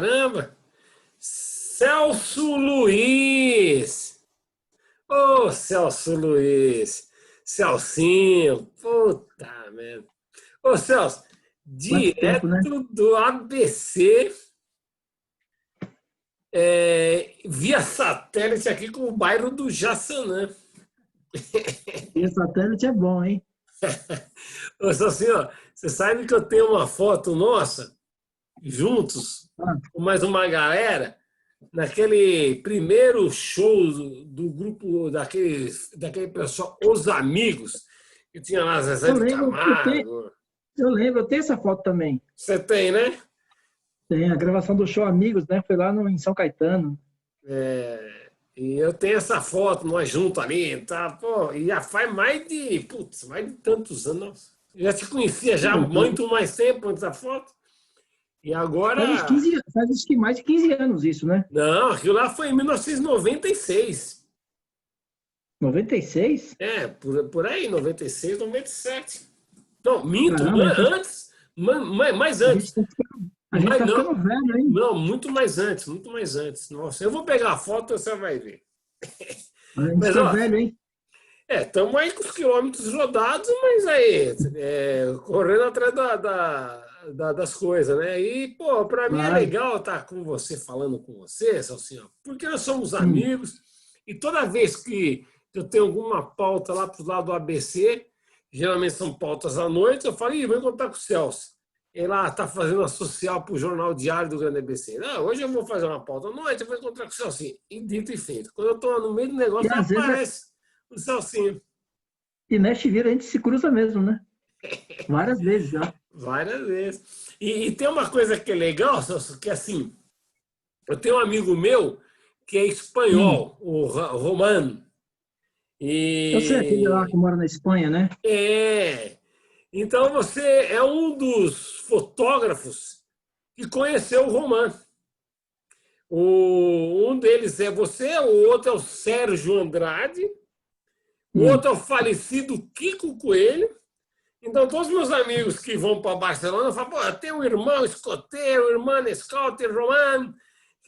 caramba! Celso Luiz! Ô, Celso Luiz! Celcinho! Puta merda! Ô, Celso, Quanto tempo, né? direto do ABC, via satélite aqui com o bairro do Jaçanã. E satélite é bom, hein? Ô, Celcinho, você sabe que eu tenho uma foto nossa, juntos, Ah, com mais uma galera, naquele primeiro show do grupo, daquele pessoal, Os Amigos, que tinha lá Zezé eu de lembro, Camargo. eu tenho essa foto também. Você tem, né? Tem a gravação do show Amigos, né? Foi lá em São Caetano. E eu tenho essa foto, nós juntos ali, tá? Pô, e já faz mais de tantos anos. Eu já te conhecia já há muito mais tempo antes da foto. E agora. Faz acho que mais de 15 anos isso, né? Não, aquilo lá foi em 1996. 96? Por aí, 96, 97. Não, minto, Caramba, antes, mais a gente antes. tá, a gente Mas tá não, ficando velho, hein? não, muito mais antes, muito mais antes. Nossa, eu vou pegar a foto e você vai ver. A gente Mas, tá ó, velho, hein? estamos aí com os quilômetros rodados, mas aí, correndo atrás das coisas, né? E, pô, para mim é Claro. legal estar com você, falando com você, Celcinho, porque nós somos Hum. amigos e toda vez que eu tenho alguma pauta lá para o lado do ABC, geralmente são pautas à noite, eu falo, vou encontrar com o Celso. Ele lá está fazendo a social para o Jornal Diário do Grande ABC. Não, hoje eu vou fazer uma pauta à noite, eu vou encontrar com o Celcinho. E dito e feito. Quando eu estou no meio do E negócio, às vezes, aparece o Celcinho. e neste vira a gente se cruza mesmo, né? Várias vezes já. Várias vezes. E tem uma coisa que é legal, Celso, que assim, eu tenho um amigo meu que é Hum. espanhol, o Romano. Eu sei aquele lá que E mora na Espanha, né? então você é um dos fotógrafos que conheceu o Romano. Um deles é você, o outro é o Sérgio Andrade, o Hum. outro é o falecido Kiko Coelho. Então, todos os meus amigos que vão para Barcelona falam, pô, tem um irmão escoteiro, irmão escoteiro, romano,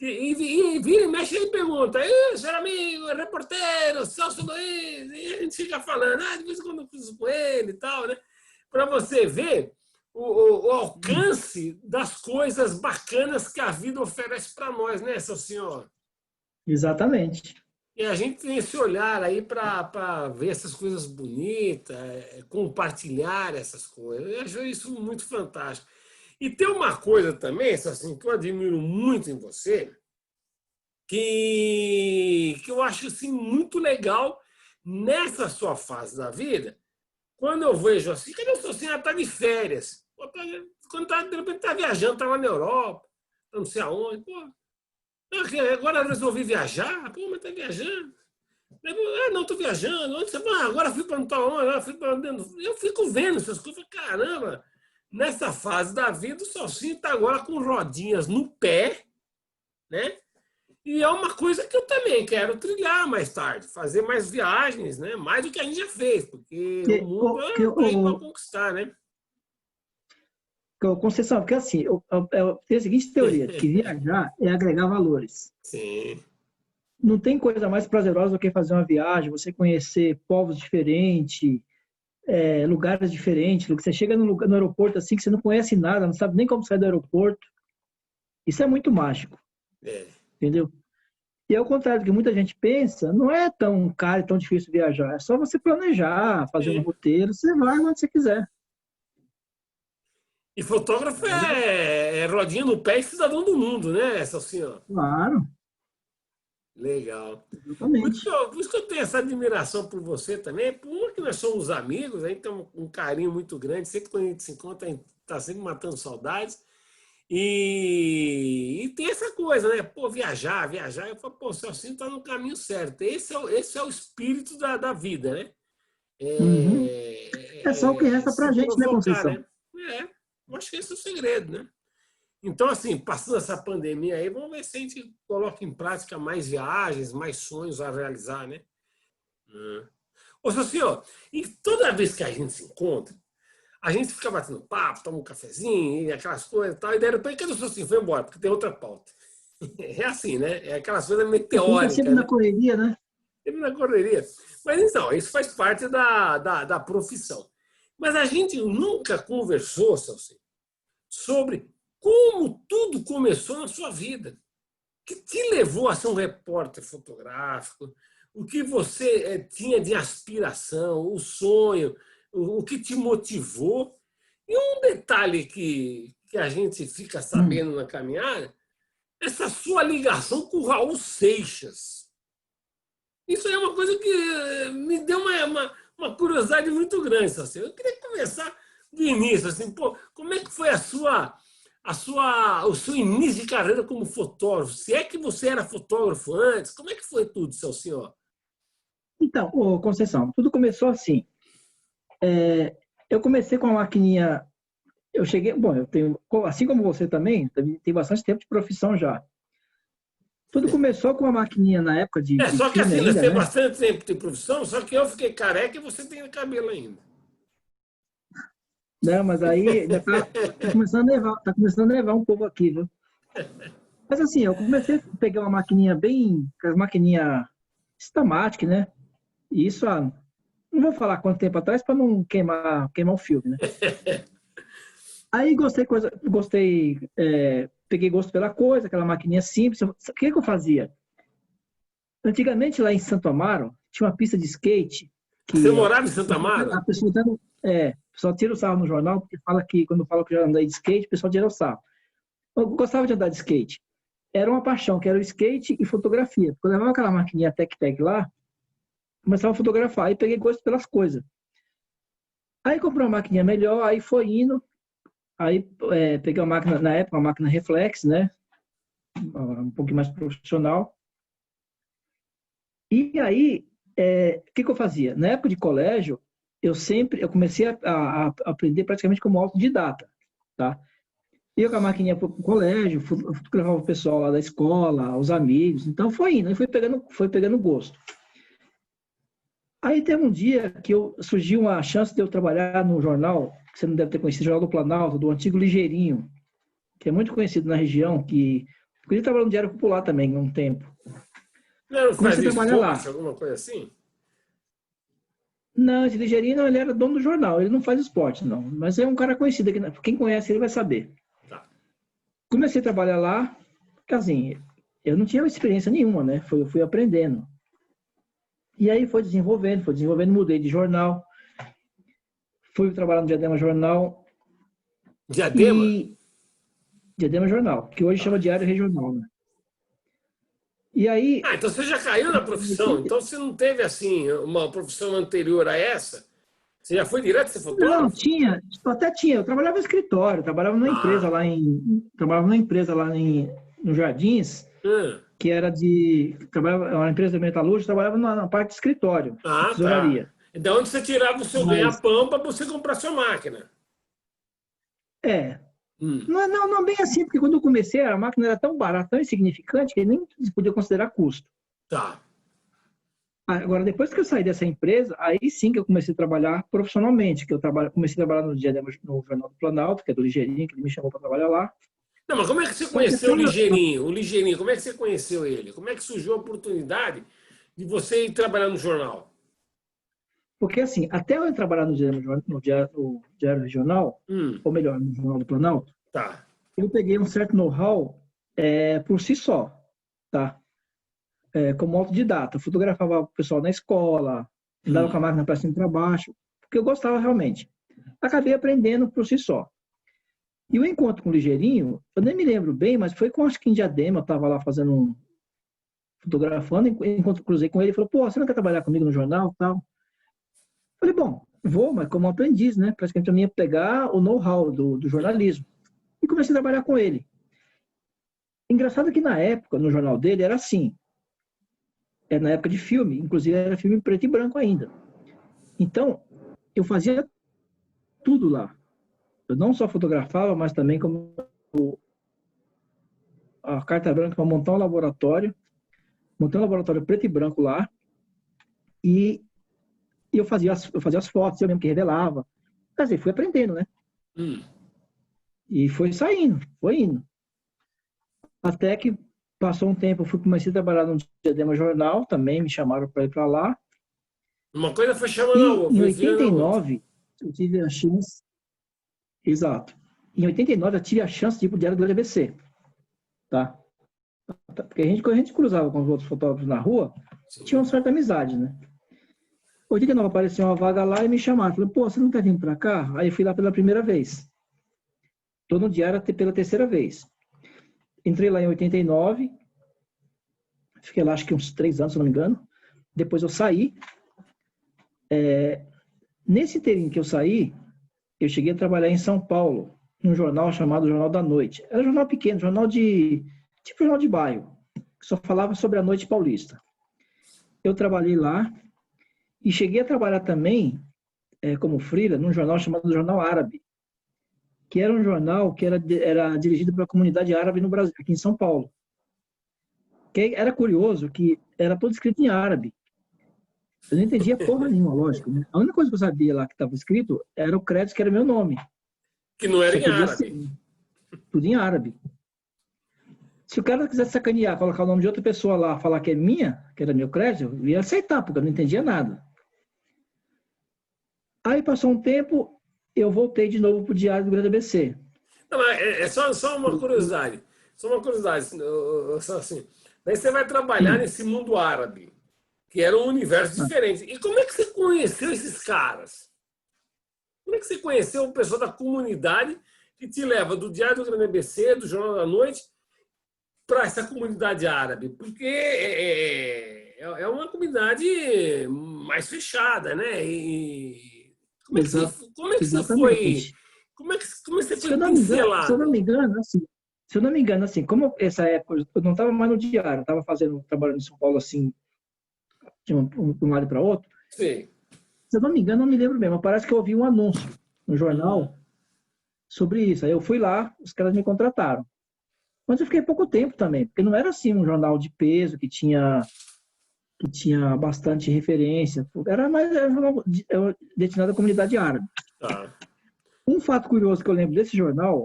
e vira e mexe e pergunta, seu amigo, é reporteiro, Celso Luiz, e a gente fica falando, de vez em quando eu cruzo com ele e tal, né? Para você ver o alcance das coisas bacanas que a vida oferece para nós, né, seu senhor? Exatamente. E a gente tem esse olhar aí para ver essas coisas bonitas, compartilhar essas coisas. Eu acho isso muito fantástico. E tem uma coisa também, assim, que eu admiro muito em você, que eu acho assim, muito legal nessa sua fase da vida, quando eu vejo assim, cadê o seu assim, está de férias? Pô, quando de repente está viajando, está lá na Europa, não sei aonde, pô. Agora eu resolvi viajar, pô, mas está viajando. Não, estou viajando. Onde você vai? Agora fui para não tal onde, agora fui para dentro. Eu fico vendo essas coisas. Caramba, nessa fase da vida, o Salsinho está agora com rodinhas no pé, né? E é uma coisa que eu também quero trilhar mais tarde, fazer mais viagens, né? Mais do que a gente já fez, porque o Que, mundo o, que, é para ir para o, conquistar, né? Conceição, porque assim, eu tenho a seguinte teoria, que viajar é agregar valores. Sim. Não tem coisa mais prazerosa do que fazer uma viagem, você conhecer povos diferentes, lugares diferentes. Você chega no aeroporto assim que você não conhece nada, não sabe nem como sair do aeroporto. Isso é muito mágico, É. entendeu? E ao contrário do que muita gente pensa, não é tão caro e tão difícil viajar. É só você planejar, fazer um Sim. roteiro, você vai onde você quiser. E fotógrafo é rodinha no pé e cidadão do mundo, né, Salsinho? Claro, Legal. exatamente. Por isso que eu tenho essa admiração por você também, por que nós somos amigos, a gente tem um carinho muito grande, sempre quando a gente se encontra, a gente está sempre matando saudades. E tem essa coisa, né? Pô, viajar. Eu falo, pô, o Celcinho está no caminho certo. Esse é o espírito da vida, né? Uhum. É só o que resta Se pra gente, né, provocar, Conceição? né? Eu acho que esse é o segredo, né? Então, assim, passando essa pandemia aí, vamos ver se a gente coloca em prática mais viagens, mais sonhos a realizar, né? Ô, seu senhor, e toda vez que a gente se encontra, a gente fica batendo papo, toma um cafezinho, e aquelas coisas e tal, e daí depois que eu sou assim, foi embora, porque tem outra pauta. É assim, né? É aquelas coisas A gente tá sempre meteóricas, na né? correria, né? Sempre na correria. Mas então, isso faz parte da profissão. Mas a gente nunca conversou, Celso, sobre como tudo começou na sua vida. O que te levou a ser um repórter fotográfico? O que você tinha de aspiração, o sonho, o que te motivou? E um detalhe que a gente fica Hum. sabendo na caminhada, essa sua ligação com o Raul Seixas. Isso é uma coisa que me deu uma curiosidade muito grande. Assim. Eu queria começar do início, assim, pô, como é que foi o seu início de carreira como fotógrafo? Se é que você era fotógrafo antes, como é que foi tudo, seu senhor? Então, ô, Conceição, tudo começou assim. Eu comecei com a maquininha. Eu cheguei. Bom, eu tenho. Assim como você também, tem bastante tempo de profissão já. Tudo começou com a maquininha na época É, de só que filme assim, nós ainda, temos né? bastante tempo de profissão, só que eu fiquei careca e você tem cabelo ainda. Não, mas aí já tá começando a nevar, tá começando a nevar um pouco aqui, viu? Mas assim, eu comecei a pegar uma maquininha bem, as maquininha Stamatic, né? E isso há, não vou falar quanto tempo atrás para não queimar o filme, né? Aí peguei gosto pela coisa, aquela maquininha simples. O que eu fazia? Antigamente lá em Santo Amaro tinha uma pista de skate Você que morava em Santa a Amaro? pessoa até o pessoal tira o sarro no jornal porque fala que quando fala que já andei de skate, o pessoal tira o sarro. Eu gostava de andar de skate. Era uma paixão, que era o skate e fotografia. Quando eu levava aquela maquininha Tec-Tec lá, começava a fotografar. Aí peguei gosto pelas coisas. Aí comprei uma maquininha melhor, aí foi indo. Aí peguei uma máquina, na época, uma máquina reflex, né? Um pouquinho mais profissional. E aí, o que eu fazia? Na época de colégio, eu comecei a aprender praticamente como autodidata, tá? Ia com a maquininha para o colégio, fotografava o pessoal lá da escola, os amigos. Então foi indo, aí foi pegando gosto. Aí teve um dia que surgiu uma chance de eu trabalhar no jornal, que você não deve ter conhecido, o Jornal do Planalto, do antigo Ligeirinho, que é muito conhecido na região, que ele trabalhou no Diário Popular também, há um tempo. Não Comecei a fazia trabalhar lá. esporte, alguma coisa assim? Não, esse Ligeirinho, não, ele era dono do jornal, ele não faz esporte, não. Mas é um cara conhecido aqui, quem conhece ele vai saber. Tá. Comecei a trabalhar lá, porque assim, eu não tinha experiência nenhuma, né? Eu fui aprendendo. E aí foi desenvolvendo, mudei de jornal, fui trabalhar no Diadema Jornal Diadema? e Diadema Jornal, que hoje chama Tá. Diário Regional, né? E aí, Ah, então você já caiu na profissão. Então você não teve assim uma profissão anterior a essa? Você já foi direto ser não, fotógrafo? eu trabalhava no escritório, Ah, trabalhava numa empresa lá no Jardins, hum. que era trabalhava, uma empresa de metalúrgica, trabalhava na parte de escritório, de Ah, tá. tesouraria. Então onde você tirava o seu Mas, ganha-pão para você comprar sua máquina? é, Hum. não bem assim, porque quando eu comecei, a máquina era tão barata, tão insignificante, que nem se podia considerar custo. Tá. Agora, depois que eu saí dessa empresa, aí sim que eu comecei a trabalhar profissionalmente, comecei a trabalhar no Jornal do Planalto, que é do Ligeirinho, que ele me chamou para trabalhar lá. Não, mas como é que você Só que conheceu até, o Ligeirinho? O Ligeirinho, como é que você conheceu ele? Como é que surgiu a oportunidade de você ir trabalhar no jornal? porque assim, até eu trabalhar no Diário Regional, Hum, ou melhor, no Jornal do Planalto, tá. eu peguei um certo know-how por si só, tá? Como autodidata. Eu fotografava o pessoal na escola, andava com a Hum. máquina para cima e para baixo, porque eu gostava realmente. Acabei aprendendo por si só. E o encontro com o Ligeirinho, eu nem me lembro bem, mas foi com acho que em Diadema, eu estava lá fotografando, enquanto cruzei com ele, ele falou, pô, você não quer trabalhar comigo no jornal tal? Falei, bom, vou, mas como aprendiz, né? Praticamente eu ia pegar o know-how do jornalismo. E comecei a trabalhar com ele. Engraçado que na época, no jornal dele, era assim, na época de filme, inclusive era filme preto e branco ainda. Então, eu fazia tudo lá. Eu não só fotografava, mas também como a carta branca para montar um laboratório. Montei um laboratório preto e branco lá e eu fazia as fotos, eu mesmo que revelava. Quer dizer, fui aprendendo, né? Hum. E foi saindo, foi indo. Até que passou um tempo, eu comecei a trabalhar no Diadema Jornal, também me chamaram para ir para lá. Uma coisa foi chamando a E outra, em foi virando a outra. 89, eu tive a chance, exato. Em 89, eu tive a chance de ir para o Diário do ABC, tá? Porque a gente cruzava com os outros fotógrafos na rua, tinha uma Sim. certa amizade, né? Em 89 apareceu uma vaga lá e me chamaram. Falei, pô, você não quer vir para cá? Aí eu fui lá pela primeira vez. Estou no Diário pela terceira vez. Entrei lá em 89, fiquei lá acho que uns 3 anos, se não me engano. Depois eu saí. Nesse inteirinho que eu saí, eu cheguei a trabalhar em São Paulo, num jornal chamado Jornal da Noite. Era um jornal pequeno, tipo jornal de bairro, que só falava sobre a noite paulista. Eu trabalhei lá e cheguei a trabalhar também como freela num jornal chamado Jornal Árabe, que era um jornal que era dirigido para a comunidade árabe no Brasil, aqui em São Paulo. Que era curioso que era todo escrito em árabe. Eu não entendia porra nenhuma, lógico, né? A única coisa que eu sabia lá que estava escrito era o crédito, que era meu nome. Que não era Só em podia ser árabe. tudo em árabe. Se o cara quisesse sacanear, colocar o nome de outra pessoa lá, falar que é minha, que era meu crédito, eu ia aceitar, porque eu não entendia nada. Aí passou um tempo, eu voltei de novo para o Diário do Grande ABC. Não, mas é só uma curiosidade. Só uma curiosidade. Só assim. Daí você vai trabalhar Sim. nesse mundo árabe, que era um universo Ah, diferente. E como é que você conheceu esses caras? Como é que você conheceu o pessoal da comunidade que te leva do Diário do Grande ABC, do Jornal da Noite, para essa comunidade árabe? Porque é uma comunidade mais fechada, né? E exa como é que você foi, exatamente. como é que você Se foi eu não me engano, pincelado? se eu não me engano, assim, como essa época eu não estava mais no Diário, estava trabalhando em São Paulo, assim, de um lado para outro. Sim. Se eu não me engano, não me lembro mesmo, mas parece que eu ouvi um anúncio no Hum. jornal sobre isso. Aí eu fui lá, os caras me contrataram. Mas eu fiquei pouco tempo também, porque não era assim um jornal de peso que tinha bastante referência. Era um jornal destinado à comunidade árabe. Tá. Um fato curioso que eu lembro desse jornal,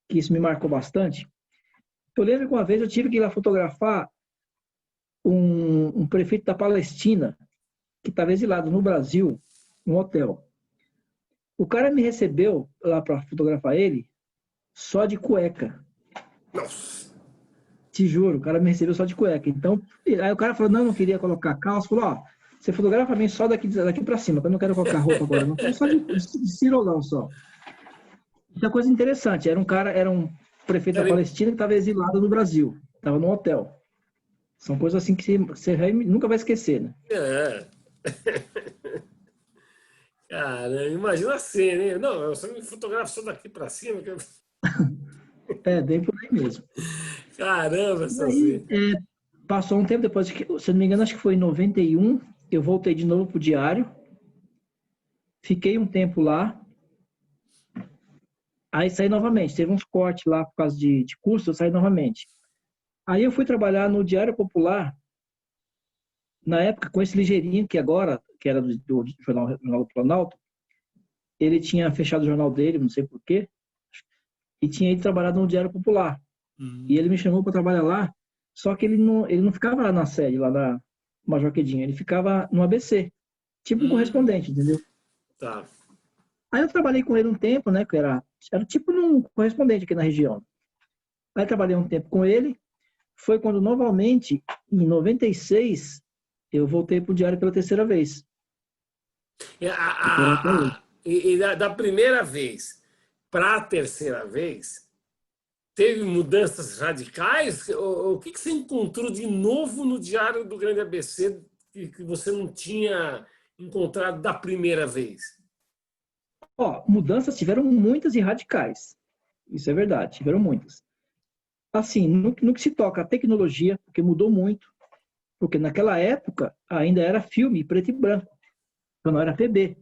que isso me marcou bastante, eu lembro que uma vez eu tive que ir lá fotografar um prefeito da Palestina, que estava exilado no Brasil, num hotel. O cara me recebeu lá para fotografar ele só de cueca. Nossa. Te juro, o cara me recebeu só de cueca. Então, aí o cara falou, não queria colocar calça. Falou, ó, você fotografa mim só daqui para cima, que eu não quero colocar roupa agora. Não quero só de cirolão só. Outra coisa interessante, era um prefeito da Era- Palestina que estava exilado no Brasil. Estava no hotel. São coisas assim que você nunca vai esquecer, né? É. Cara, imagina a cena, hein? Não, eu só me fotografo só daqui para cima. É, bem por aí mesmo. Caramba, E essa aí, cena. passou um tempo depois, se não me engano, acho que foi em 91, eu voltei de novo pro Diário, fiquei um tempo lá, aí saí novamente. Teve uns cortes lá por causa de curso, eu saí novamente. Aí eu fui trabalhar no Diário Popular, na época com esse ligeirinho que agora, que era do Jornal do Planalto, ele tinha fechado o jornal dele, não sei por quê, e tinha ido trabalhar no Diário Popular. E ele me chamou para trabalhar lá, só que ele não ficava lá na sede, lá na Major Quedinho, ele ficava no ABC, tipo um Hum, correspondente, entendeu? tá. Aí eu trabalhei com ele um tempo, né, que era tipo um correspondente aqui na região. Aí trabalhei um tempo com ele, foi quando novamente, em 96, eu voltei para o Diário pela terceira vez. E, E tô lá até hoje. da primeira vez para a terceira vez, teve mudanças radicais? O que você encontrou de novo no Diário do Grande ABC que você não tinha encontrado da primeira vez? Ó, mudanças tiveram muitas e radicais. Isso é verdade, tiveram muitas. Assim, no que se toca a tecnologia, porque mudou muito, porque naquela época ainda era filme preto e branco, então não era PB.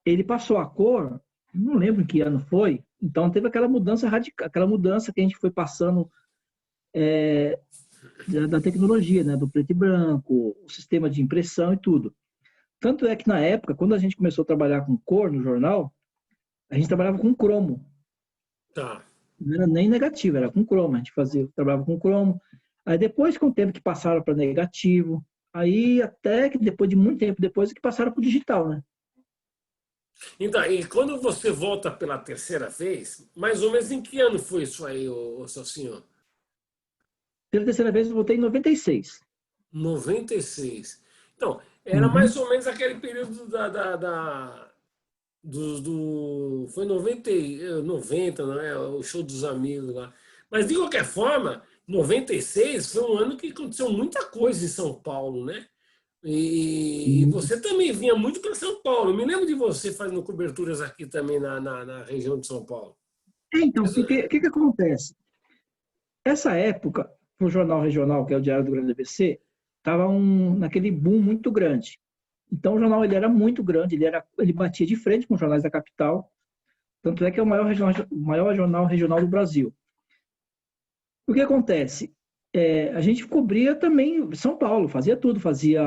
Ele passou a cor, não lembro em que ano foi, então teve aquela mudança radical, aquela mudança que a gente foi passando da tecnologia, né, do preto e branco, o sistema de impressão e tudo. Tanto é que na época, quando a gente começou a trabalhar com cor no jornal, A gente trabalhava com cromo. Tá. Não era nem negativo, era com cromo. A gente trabalhava com cromo. Aí depois, com o tempo que passaram para negativo, aí até que depois de muito tempo depois que passaram para o digital, né? Então, e quando você volta pela terceira vez, mais ou menos em que ano foi isso aí, ô seu senhor? Pela terceira vez eu voltei em 96. 96. Então, era Uhum. mais ou menos aquele período foi 90, 90, não é? O show dos amigos lá. Mas, de qualquer forma, 96 foi um ano que aconteceu muita coisa em São Paulo, né? E você também vinha muito para São Paulo. Eu me lembro de você fazendo coberturas aqui também na região de São Paulo. Então, Mas, porque o que acontece? Essa época, o Jornal Regional, que é o Diário do Grande ABC, estava naquele boom muito grande. Então, o jornal ele era muito grande, ele batia de frente com os jornais da capital, tanto é que é o maior jornal regional do Brasil. O que acontece? A gente cobria também São Paulo, fazia tudo, fazia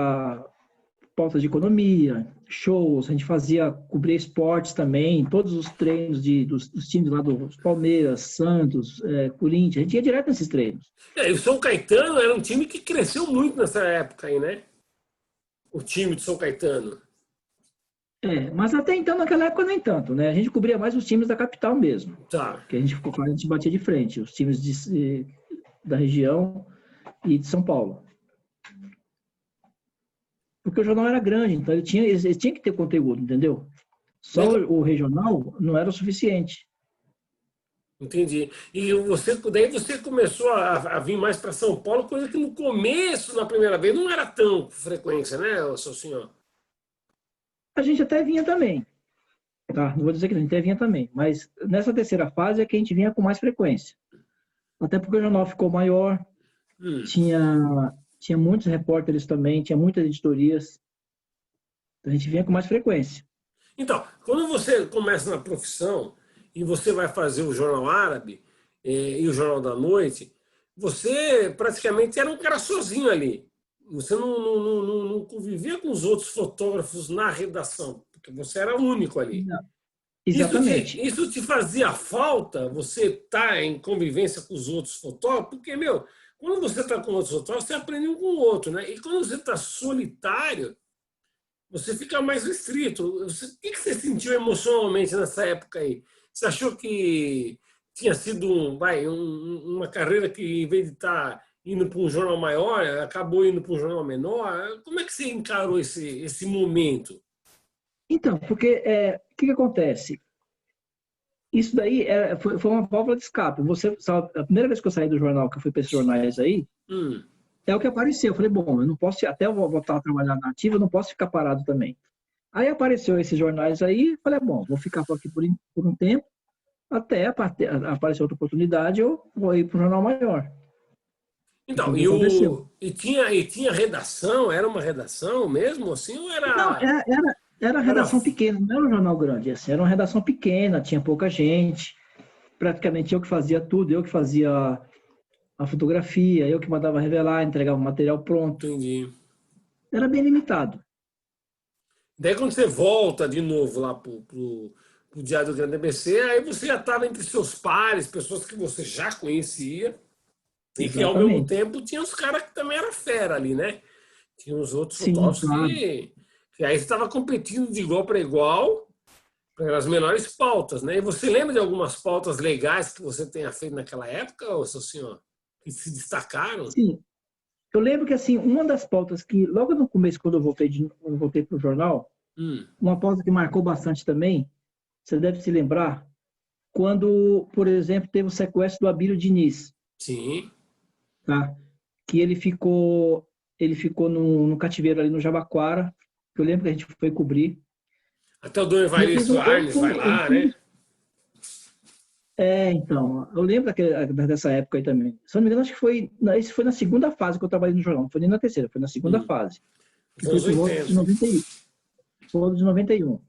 pauta de economia, shows, a gente cobria esportes também, todos os treinos dos times lá dos Palmeiras, Santos, Corinthians, a gente ia direto nesses treinos. e o São Caetano era um time que cresceu muito nessa época aí, né? O time de São Caetano. Mas até então, naquela época, nem tanto, né? A gente cobria mais os times da capital mesmo, Tá. que a gente batia de frente, os times da região e de São Paulo. Porque o jornal era grande, então ele tinha que ter conteúdo, entendeu? Só Daí, o regional não era o suficiente. entendi. E daí você começou a vir mais para São Paulo, coisa que no começo, na primeira vez, não era tão frequência, né, seu senhor? A gente até vinha também, tá? Não vou dizer que não, a gente até vinha também, mas nessa terceira fase é que a gente vinha com mais frequência. Até porque o jornal ficou maior, Hum. tinha muitos repórteres também, tinha muitas editorias, então a gente vinha com mais frequência. Então, quando você começa na profissão e você vai fazer o Jornal Árabe e o Jornal da Noite, você praticamente era um cara sozinho ali. Você não convivia com os outros fotógrafos na redação, porque você era único ali. Não, exatamente. Isso te fazia falta, você estar em convivência com os outros fotógrafos, porque, meu, quando você está com outros fotógrafos, você aprende um com o outro, né? E quando você está solitário, você fica mais restrito. O que você sentiu emocionalmente nessa época aí? Você achou que tinha sido uma carreira que, em vez de estar indo para um jornal maior, acabou indo para um jornal menor? Como é que você encarou esse momento? Então, porque o que acontece? Isso daí foi uma válvula de escape. Você sabe, a primeira vez que eu saí do jornal, que eu fui para esses jornais aí, Hum, é o que apareceu. Eu falei, bom, eu não posso, até eu voltar a trabalhar na ativa, eu não posso ficar parado também. Aí apareceu esses jornais aí, falei, bom, vou ficar por aqui por um tempo, até aparecer outra oportunidade, eu vou ir para um jornal maior. E foi então, o que aconteceu. e tinha redação? Era uma redação mesmo assim? Ou Não, era era redação pequena, não era um jornal grande. Assim, era uma redação pequena, tinha pouca gente. Praticamente eu que fazia tudo, eu que fazia a fotografia, eu que mandava revelar, entregava o material pronto. entendi. Era bem limitado. Daí quando você volta de novo lá pro Diário do Grande ABC, aí você já estava entre seus pares, pessoas que você já conhecia, e que ao mesmo Exatamente. tempo tinha os caras que também eram fera ali, né? Tinha os outros Sim, fotógrafos claro. que aí você estava competindo de igual para igual pelas menores pautas, né? E você lembra de algumas pautas legais que você tenha feito naquela época, ô, seu senhor? Que se destacaram? Sim. Eu lembro que assim, uma das pautas que logo no começo, quando eu voltei para o jornal, Hum, uma pauta que marcou bastante também, você deve se lembrar, quando, por exemplo, teve o sequestro do Abílio Diniz, sim. tá? Que ele ficou no cativeiro ali no Jabaquara, que eu lembro que a gente foi cobrir. Até o Dom E eu fiz Evaristo Arnes vai lá, né? então, eu lembro dessa época aí também. Se eu não me engano, acho que isso foi na segunda fase que eu trabalhei no jornal, não foi nem na terceira, foi na segunda Hum, fase, que nos foi anos por volta de 80. 91, por volta de 91.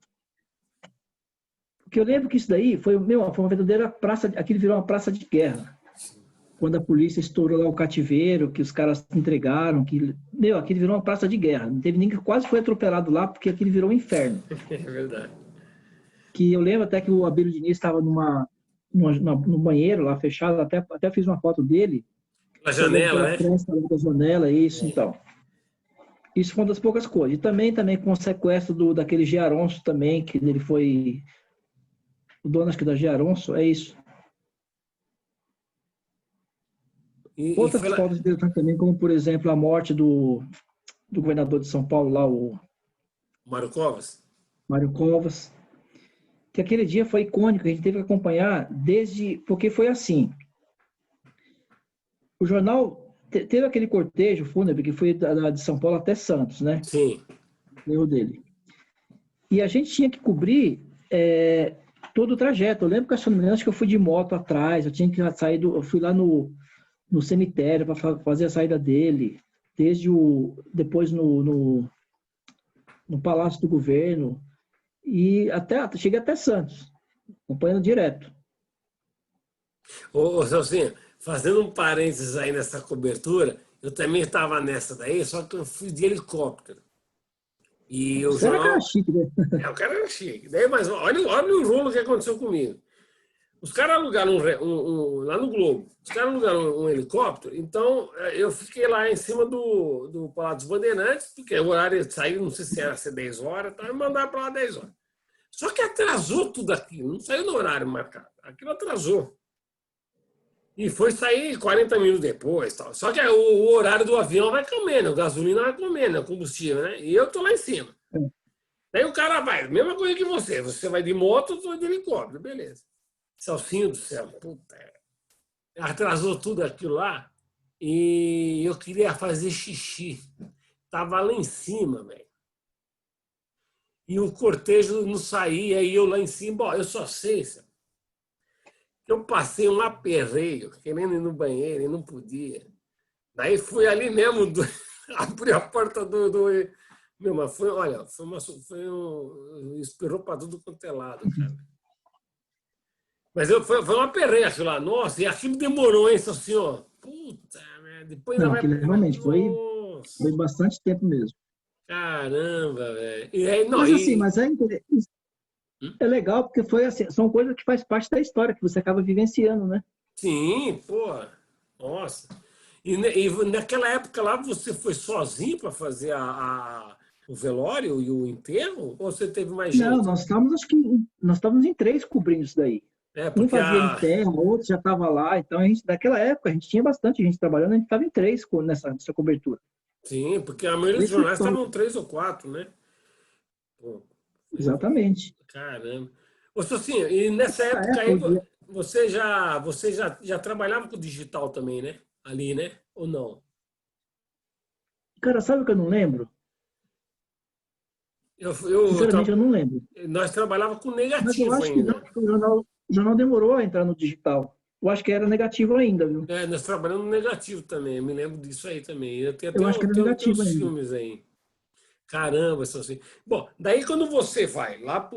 Porque eu lembro que isso daí foi uma verdadeira praça, aquilo virou uma praça de guerra. Quando a polícia estourou lá o cativeiro, que os caras entregaram, aquilo virou uma praça de guerra. Não teve ninguém que quase foi atropelado lá, porque aquilo virou um inferno. É verdade. que eu lembro até que o Abílio Diniz estava no banheiro lá fechado, até fiz uma foto dele, Na olhando janela, pela né? fresta lá da janela, isso, então. Isso foi uma das poucas coisas. E também com o sequestro daquele Gearonso também, que ele foi o dono, acho que da Gearonso, é isso. E foi Outras lá. fotos dele também, como, por exemplo, a morte do governador de São Paulo, lá, o Mário Covas? Mário Covas, que aquele dia foi icônico, a gente teve que acompanhar porque foi assim, o jornal teve aquele cortejo fúnebre que foi de São Paulo até Santos, né? Sim. Erro dele. E a gente tinha que cobrir todo o trajeto. Eu lembro que, se não me engano, acho que eu fui de moto atrás, eu tinha que sair eu fui lá no cemitério para fazer a saída dele, depois no Palácio do Governo, e cheguei até Santos, acompanhando direto. Ô, Celcinho, fazendo um parênteses aí nessa cobertura, eu também estava nessa daí, só que eu fui de helicóptero. E o Você era cara jornal. chique, né? O cara era chique. Daí, mas olha o rolo que aconteceu comigo. Os caras alugaram lá no Globo, os caras alugaram um helicóptero, então eu fiquei lá em cima do Palácio dos Bandeirantes, porque o horário de sair, não sei se era ser 10 horas, tá, me mandaram para lá 10 horas. Só que atrasou tudo aquilo, não saiu no horário marcado. Aquilo atrasou. E foi sair 40 minutos depois. Tal. Só que o horário do avião vai comendo, a gasolina vai comendo, o combustível, né? E eu tô lá em cima. Daí o cara vai, mesma coisa que você. Você vai de moto, eu vou de helicóptero, beleza. Celcinho do céu, puta. Atrasou tudo aquilo lá e eu queria fazer xixi. Tava lá em cima, velho. E o cortejo não saía, e eu lá em cima. Bom, eu só sei, sabe? Eu passei um aperreio, querendo ir no banheiro e não podia. Daí fui ali mesmo, abri a porta Meu, mas foi, olha, esperou para tudo quanto é lado, cara. Mas foi um aperreio aquilo lá. Nossa, e aquilo demorou, hein, seu senhor? Puta, merda. Depois ainda Não, vai. aquilo realmente foi Nossa, bastante tempo mesmo. caramba, velho. E aí, não, Mas assim, e. é legal porque foi assim, são coisas que faz parte da história que você acaba vivenciando, né? Sim, porra. Nossa. E naquela época lá você foi sozinho para fazer o velório e o enterro? Ou você teve mais Não, gente? acho que nós estávamos em três cobrindo isso daí. É, Um porque fazia em terra, o outro já estava lá. Então, naquela época, a gente tinha bastante gente trabalhando, a gente estava em três nessa cobertura. sim, porque a maioria dos Três jornais pessoal, estavam três ou quatro, né? Pô, exatamente. caramba. Ô, Socinho, e nessa Nessa época época, aí você já trabalhava com digital também, né? Ali, né? Ou não? cara, sabe o que eu não lembro? Eu, eu, eu Sinceramente, tra- eu não lembro. Nós trabalhava com Mas eu negativo acho que não, ainda. porque o jornal demorou a entrar no digital. Eu acho que era negativo ainda, viu? É, nós trabalhamos no negativo também, eu me lembro disso aí também. Eu tenho até Eu acho que era tem negativo uns ainda. filmes aí. Caramba, são assim. Bom, daí quando você vai lá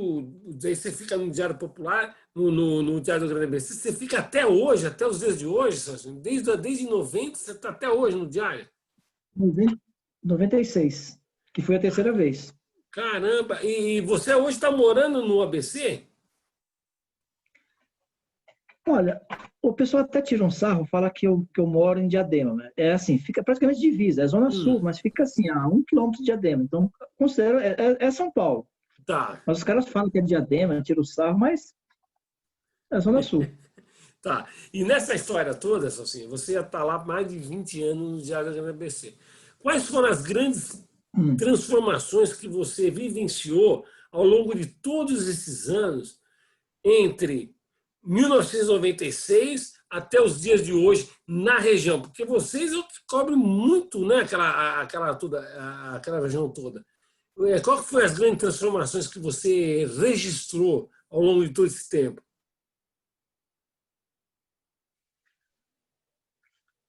daí você fica no Diário Popular, no Diário do Grande ABC, você fica até hoje, até os dias de hoje, assim, desde 90 você está até hoje no Diário. 96, que foi a terceira vez. Caramba, e você hoje está morando no ABC? Olha, o pessoal até tira um sarro, fala que eu moro em Diadema, né? É assim, fica praticamente divisa, é Zona Hum, Sul, mas fica assim, a 1 quilômetro de Diadema. Então, considero, é São Paulo. tá, Mas os caras falam que é Diadema, tira o sarro, mas é Zona Sul. tá. E nessa história toda, assim, você já está lá há mais de 20 anos no Diário do ABC. Quais foram as grandes Hum. transformações que você vivenciou ao longo de todos esses anos entre 1996 até os dias de hoje na região? Porque vocês cobrem muito, né, aquela região toda. Qual que foi as grandes transformações que você registrou ao longo de todo esse tempo?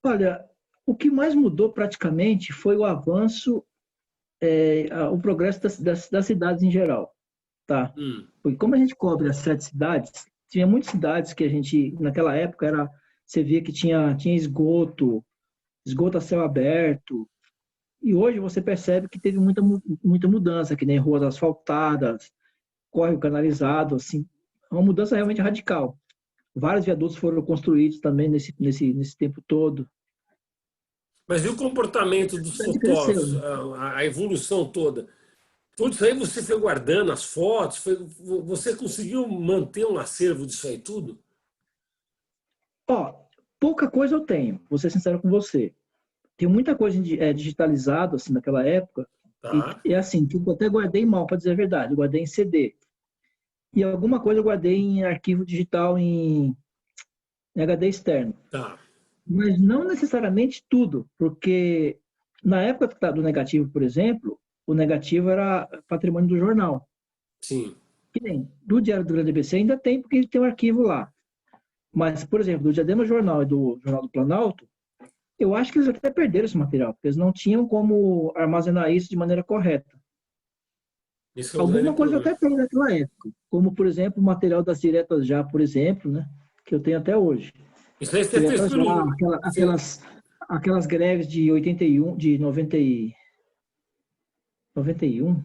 Olha, o que mais mudou praticamente foi o avanço, o progresso das cidades em geral, tá? Hum, Porque como a gente cobre as 7 cidades, tinha muitas cidades que a gente, naquela época, você via que tinha esgoto a céu aberto, e hoje você percebe que teve muita mudança, que nem ruas asfaltadas, córrego canalizado, assim, uma mudança realmente radical. Vários viadutos foram construídos também nesse tempo todo. Mas e o comportamento A dos cidade cresceu, fotógrafos, né? a evolução toda? Tudo isso aí você foi guardando as fotos, você conseguiu manter um acervo disso aí tudo? Ó, pouca coisa eu tenho, vou ser sincero com você. Tem muita coisa digitalizada, assim, naquela época, Tá, e assim, que eu até guardei mal, para dizer a verdade, eu guardei em CD. E alguma coisa eu guardei em arquivo digital em HD externo. tá, Mas não necessariamente tudo, porque na época do negativo, por exemplo, o negativo era patrimônio do jornal. sim. Que nem do Diário do Grande ABC ainda tem, porque tem um arquivo lá. Mas, por exemplo, do Diadema Jornal e do Jornal do Planalto, eu acho que eles até perderam esse material, porque eles não tinham como armazenar isso de maneira correta. Esse é o grande Alguma coisa eu problema. até tenho daquela época, como, por exemplo, o material das diretas já, por exemplo, né, que eu tenho até hoje. Isso aí você fez Diretas já, pelo. aquelas greves de 81, de 91,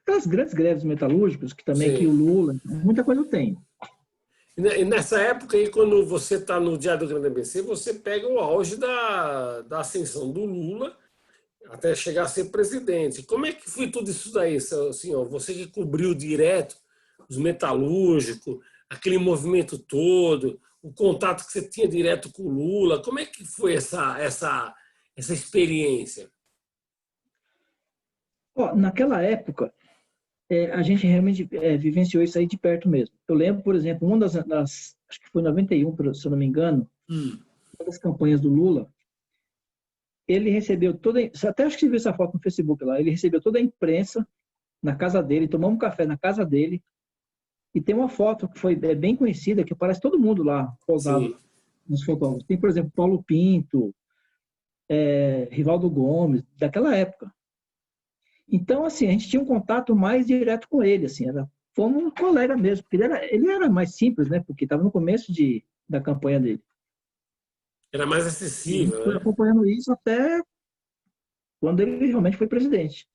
aquelas grandes greves metalúrgicas, que também que Sim. o Lula, muita coisa eu tenho. E nessa época aí, quando você está no Diário do Grande ABC, você pega o auge da ascensão do Lula até chegar a ser presidente. Como é que foi tudo isso daí, senhor? Você que cobriu direto os metalúrgicos, aquele movimento todo, o contato que você tinha direto com o Lula, como é que foi essa experiência? Ó, naquela época, a gente realmente vivenciou isso aí de perto mesmo. Eu lembro, por exemplo, acho que foi em 91, se eu não me engano, Hum, uma das campanhas do Lula, ele recebeu até acho que você viu essa foto no Facebook lá, ele recebeu toda a imprensa na casa dele, tomamos um café na casa dele, e tem uma foto que foi bem conhecida, que aparece todo mundo lá, sim. posado nos fotógrafos. Tem, por exemplo, Paulo Pinto, Rivaldo Gomes, daquela época. Então, assim, a gente tinha um contato mais direto com ele, assim, era como um colega mesmo, porque ele era mais simples, né, porque estava no começo da campanha dele. Era mais E a gente acessível, foi né? acompanhando isso até quando ele realmente foi presidente.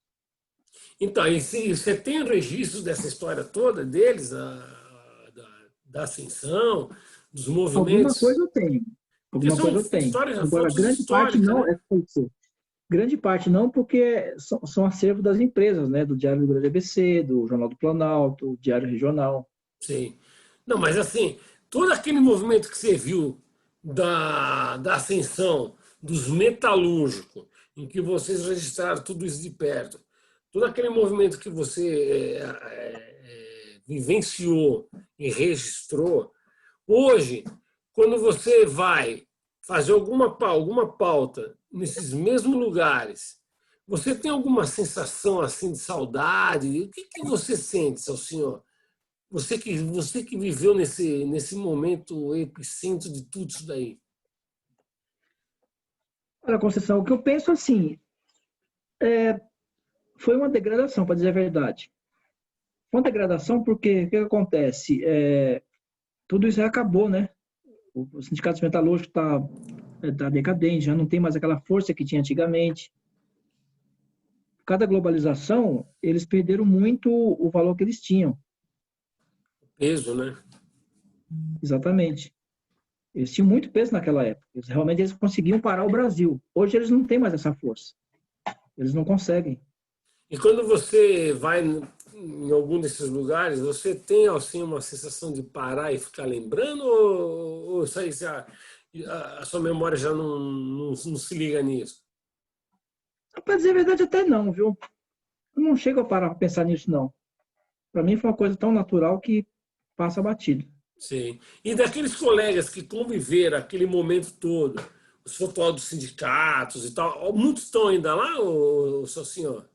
Então, e você tem registro dessa história toda deles, da ascensão, dos Alguma movimentos? coisa eu tenho, Porque alguma são coisa eu tenho. histórias, Agora, fotos grande parte históricas, não, né? grande parte não, porque são acervo das empresas, né, do Diário do Grande ABC, do Jornal do Planalto, Diário Regional. Sim. Não, mas assim, todo aquele movimento que você viu da ascensão dos metalúrgicos, em que vocês registraram tudo isso de perto, todo aquele movimento que você vivenciou e registrou, hoje, quando você vai fazer alguma pauta nesses mesmos lugares, você tem alguma sensação assim de saudade? O que, que você sente, seu senhor? Você que viveu nesse momento epicentro de tudo isso daí. Olha, Conceição, o que eu penso assim, foi uma degradação, para dizer a verdade. Foi uma degradação porque o que acontece? Tudo isso aí acabou, né? O sindicato metalúrgico tá decadente, já não tem mais aquela força que tinha antigamente. Cada globalização, eles perderam muito o valor que eles tinham, Peso, né? exatamente. Eles tinham muito peso naquela época. Realmente eles conseguiam parar o Brasil. Hoje eles não têm mais essa força. Eles não conseguem. E quando você vai em algum desses lugares, você tem assim uma sensação de parar e ficar lembrando ou isso aí, a sua memória já não se liga nisso? Para dizer a verdade, até não, viu? Eu não chego a parar para pensar nisso, não. Para mim foi uma coisa tão natural que passa batido. Sim. E daqueles colegas que conviveram aquele momento todo, os fotógrafos dos sindicatos e tal, muitos estão ainda lá, seu senhor?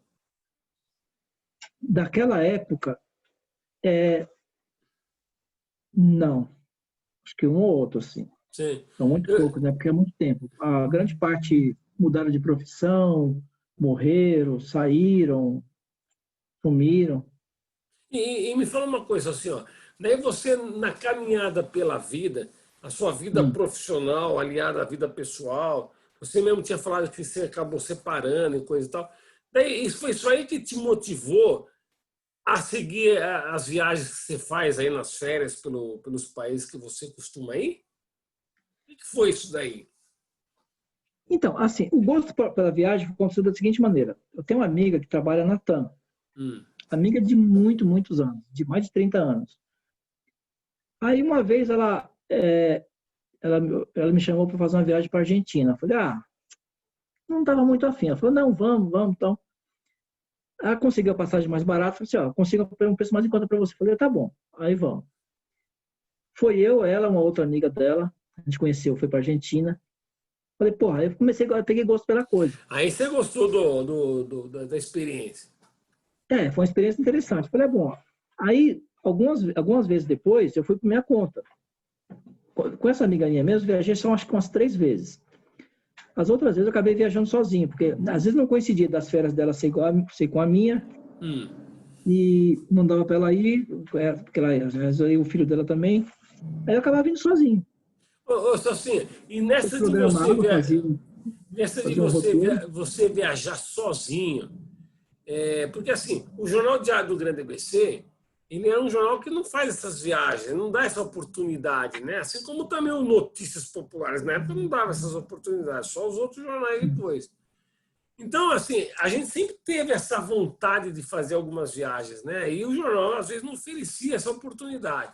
Daquela época, não. Acho que um ou outro, assim. Sim. São muito Eu- poucos, né? Porque é muito tempo. A grande parte mudaram de profissão, morreram, saíram, sumiram. E me fala uma coisa assim, ó. Daí você, na caminhada pela vida, a sua vida Hum. profissional aliada à vida pessoal, você mesmo tinha falado que você acabou separando e coisa e tal. Daí, isso foi isso aí que te motivou a seguir as viagens que você faz aí nas férias pelos países que você costuma ir? O que foi isso daí? Então, assim, o gosto pela viagem aconteceu da seguinte maneira. Eu tenho uma amiga que trabalha na TAM, Hum, amiga de muitos anos, de mais de 30 anos. Aí uma vez ela, ela me chamou para fazer uma viagem para a Argentina. Eu falei, não estava muito afim. Ela falou, não, vamos, então. Ela conseguiu a passagem mais barata. Eu falei assim, consigo um preço mais em conta para você. Eu falei, tá bom, aí vamos. Foi eu, ela, uma outra amiga dela, a gente conheceu, foi para a Argentina. Falei, porra, aí eu peguei gosto pela coisa. Aí você gostou da experiência? Foi uma experiência interessante. Falei, bom, aí algumas vezes depois eu fui por minha conta. Com essa amiga minha mesmo, viajei só acho que umas 3 vezes. As outras vezes eu acabei viajando sozinho, porque às vezes não coincidia das férias dela ser com a minha, Hum. e não dava para ela ir, porque às vezes o filho dela também. Aí eu acabava indo sozinho. Ô, Celcinha, e Eu nessa de programava, fazia um roteiro. você viajar sozinho, porque assim, o Jornal Diário do Grande ABC, ele é um jornal que não faz essas viagens, não dá essa oportunidade, né? Assim como também o Notícias Populares, na época não dava essas oportunidades, só os outros jornais depois. Então, assim, a gente sempre teve essa vontade de fazer algumas viagens, né? E o jornal, às vezes, não oferecia essa oportunidade.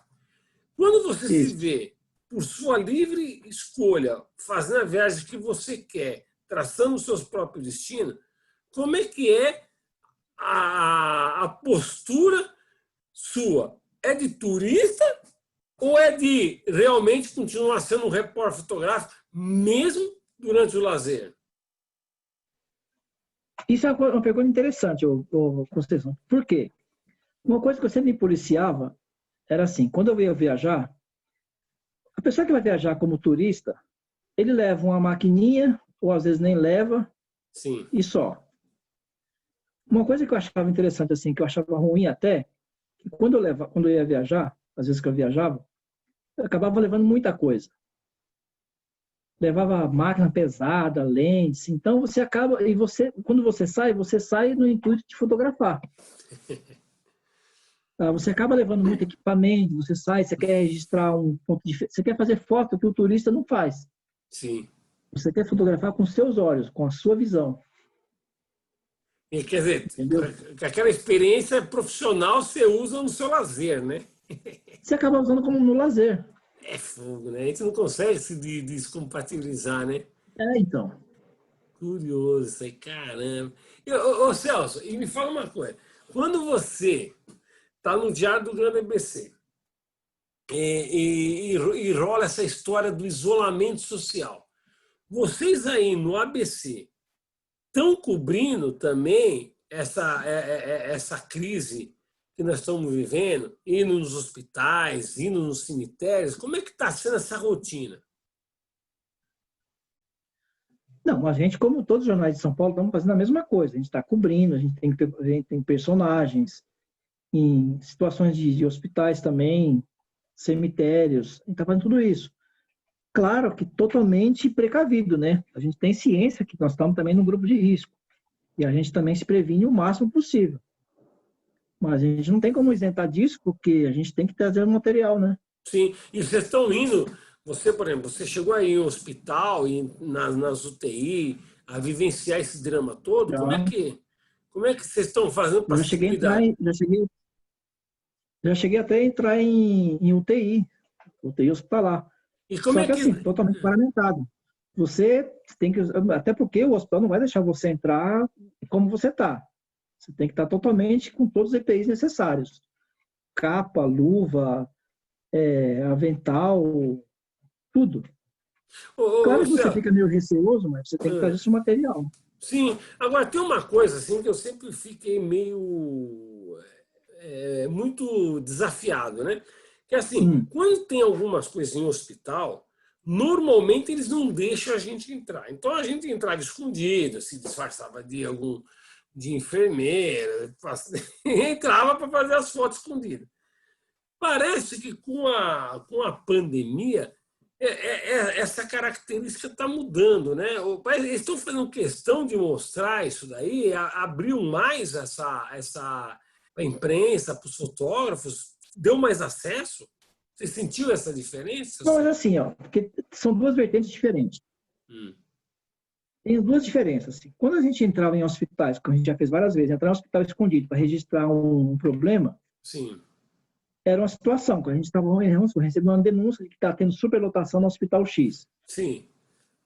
Quando você se Isso. vê, por sua livre escolha, fazendo a viagem que você quer, traçando os seus próprios destinos, como é que é a postura sua? É de turista ou é de realmente continuar sendo um repórter fotográfico, mesmo durante o lazer? Isso é uma pergunta interessante, Conceição. Por quê? Uma coisa que eu sempre me policiava era assim, quando eu ia viajar, a pessoa que vai viajar como turista, ele leva uma maquininha, ou às vezes nem leva, Sim. e só. Uma coisa que eu achava interessante, assim, que eu achava ruim até, que quando eu ia viajar, às vezes que eu viajava, eu acabava levando muita coisa. Levava máquina pesada, lentes, então quando você sai no intuito de fotografar. Você acaba levando muito equipamento, você quer registrar um ponto de, você quer fazer foto que o turista não faz. Sim. Você quer fotografar com seus olhos, com a sua visão. E, quer dizer, Entendeu? aquela experiência profissional você usa no seu lazer, né? Você acaba usando como no lazer. É fogo, né? A gente não consegue se descompatibilizar, né? Então. Curioso isso aí, caramba. Ô, Celso, e me fala uma coisa. Quando você está no Diário do Grande ABC e rola essa história do isolamento social, vocês aí no ABC estão cobrindo também essa crise que nós estamos vivendo, indo nos hospitais, indo nos cemitérios? Como é que está sendo essa rotina? Não, a gente, como todos os jornais de São Paulo, estamos fazendo a mesma coisa. A gente está cobrindo, a gente tem personagens em situações de hospitais também, cemitérios, a gente está fazendo tudo isso. Claro que totalmente precavido, né? A gente tem ciência que nós estamos também num grupo de risco. E a gente também se previne o máximo possível. Mas a gente não tem como isentar disso, porque a gente tem que trazer o material, né? Sim, e vocês estão indo, você, por exemplo, você chegou aí em hospital, nas UTI, a vivenciar esse drama todo, Já, como é que vocês estão fazendo para já se cheguei a entrar cuidar? já cheguei até a entrar em UTI hospitalar. E como Só é que que... assim, totalmente paramentado. Você tem que, até porque o hospital não vai deixar você entrar como você está. Você tem que estar totalmente com todos os EPIs necessários. Capa, luva, avental, tudo. Claro que você Céu, fica meio receoso, mas você tem que trazer esse material. sim, agora tem uma coisa assim que eu sempre fiquei meio muito desafiado, né? Que assim, Hum, quando tem algumas coisas em hospital, normalmente eles não deixam a gente entrar. Então a gente entrava escondido, se disfarçava de enfermeira, entrava para fazer as fotos escondidas. Parece que com a pandemia essa característica está mudando, né? Eles estão fazendo questão de mostrar isso daí, abriu mais a imprensa, para os fotógrafos? Deu mais acesso? Você sentiu essa diferença? Não, mas assim, ó, porque são duas vertentes diferentes. Hum, Tem duas diferenças. Assim. Quando a gente entrava em hospitais, como a gente já fez várias vezes, entrar em um hospital escondido para registrar um problema, sim, era uma situação. Quando a gente estava recebendo uma denúncia de que está tendo superlotação no hospital X. sim.